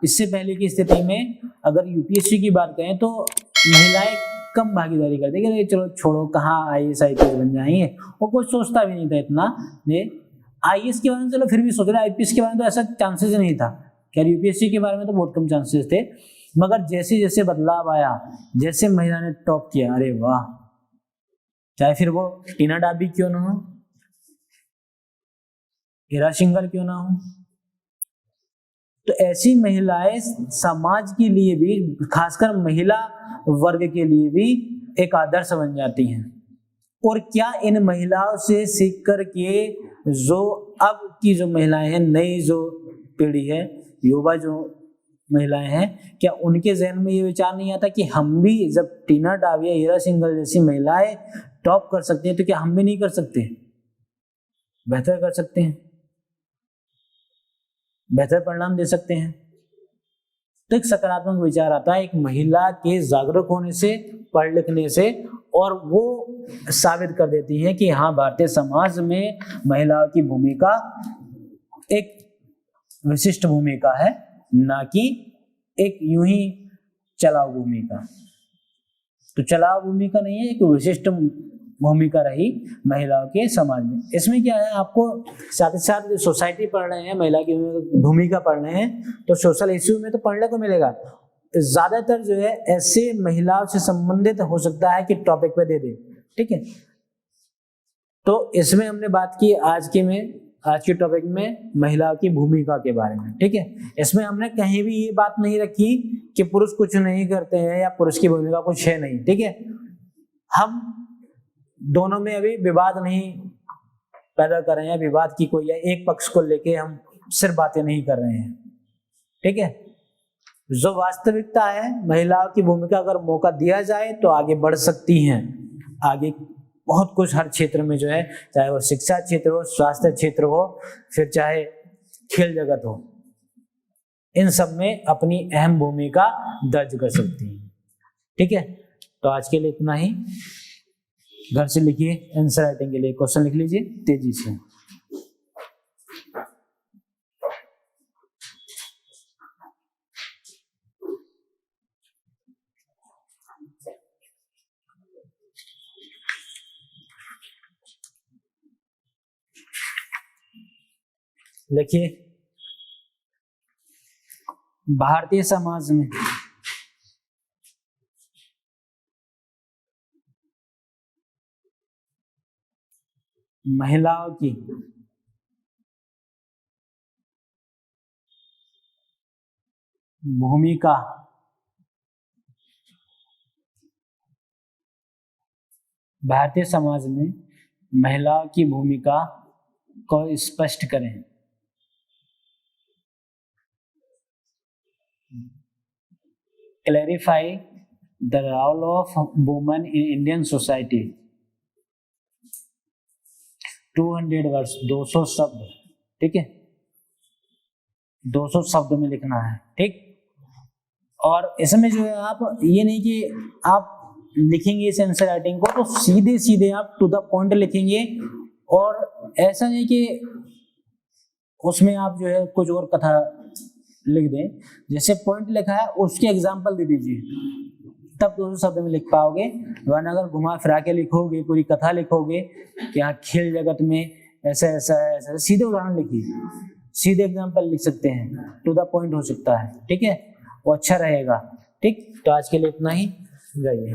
इससे पहले की स्थिति में अगर यूपीएससी की बात करें तो महिलाएं कम भागीदारी करती कि चलो छोड़ो, कहाँ आईएएस आईपीएस बन जाएंगे, और कोई सोचता भी नहीं था इतना। आईएएस के बारे में चलो फिर भी सोच रहे, आईपीएस के बारे में तो ऐसा चांसेस नहीं था, खैर यूपीएससी के बारे में तो बहुत कम चांसेस थे। मगर जैसे जैसे बदलाव आया, जैसे महिला ने टॉप किया, अरे वाह, चाहे फिर वो टीना डाबी क्यों ना हो, हीरा सिंघल क्यों ना हो, तो ऐसी महिलाएं समाज के लिए भी, खासकर महिला वर्ग के लिए भी एक आदर्श बन जाती हैं। और क्या इन महिलाओं से सीख करके जो अब की जो महिलाएं हैं, नई जो पीढ़ी है, युवा जो महिलाएं हैं, क्या उनके जहन में ये विचार नहीं आता कि हम भी, जब टीना डाबी, हीरा सिंघल जैसी महिलाएं टॉप कर सकती हैं तो क्या हम भी नहीं कर सकते, बेहतर कर सकते हैं, बेहतर परिणाम दे सकते हैं? तो एक सकारात्मक विचार आता है एक महिला के जागरूक होने से, पढ़ लिखने से, और वो साबित कर देती है कि हाँ भारतीय समाज में महिलाओं की भूमिका एक विशिष्ट भूमिका है, ना कि एक यूं ही चलाऊ भूमिका। तो चलाऊ भूमिका नहीं है, एक विशिष्ट भूमिका रही महिलाओं के समाज में। इसमें क्या है, आपको साथ ही साथ सोसाइटी पढ़ रहे हैं, महिला की भूमिका पढ़ रहे हैं, तो सोशल इश्यू में तो पढ़ने को मिलेगा, ज्यादातर जो है ऐसे महिलाओं से संबंधित हो सकता है कि टॉपिक पे दे दे, ठीक है। तो इसमें हमने बात की आज के टॉपिक में महिलाओं की भूमिका के बारे में, ठीक है। इसमें हमने कहीं भी ये बात नहीं रखी कि पुरुष कुछ नहीं करते हैं या पुरुष की भूमिका कुछ है नहीं, ठीक है। हम दोनों में अभी विवाद नहीं पैदा कर रहे हैं, विवाद की कोई या एक पक्ष को लेके हम सिर्फ बातें नहीं कर रहे हैं, ठीक है। जो वास्तविकता है, महिलाओं की भूमिका अगर मौका दिया जाए तो आगे बढ़ सकती हैं, आगे बहुत कुछ हर क्षेत्र में जो है, चाहे वो शिक्षा क्षेत्र हो, स्वास्थ्य क्षेत्र हो, फिर चाहे खेल जगत हो, इन सब में अपनी अहम भूमिका दर्ज कर सकती हैं, ठीक है। तो आज के लिए इतना ही। घर से लिखिए, आंसर राइटिंग के लिए क्वेश्चन लिख लीजिए तेजी से। लिखिए, भारतीय समाज में महिलाओं की भूमिका भारतीय समाज में महिलाओं की भूमिका को स्पष्ट करें। Clarify the role of women in Indian society. 200 words, 200 शब्द, ठीक है, 200 शब्द में लिखना है, ठीक। और इसमें जो है आप ये नहीं कि आप लिखेंगे इस आंसर राइटिंग को तो सीधे सीधे आप टू द पॉइंट लिखेंगे, और ऐसा नहीं कि उसमें आप जो है कुछ और कथा लिख दें। जैसे पॉइंट लिखा है उसके एग्जाम्पल दे दीजिए, तब 200 शब्द में लिख पाओगे। वरना अगर घुमा फिरा के लिखोगे, पूरी कथा लिखोगे कि हाँ खेल जगत में ऐसा ऐसा है, ऐसा, सीधे उदाहरण लिखिए, सीधे एग्जाम्पल लिख सकते हैं, टू द पॉइंट हो सकता है, ठीक है, वो अच्छा रहेगा, ठीक। तो आज के लिए इतना ही, जाइए।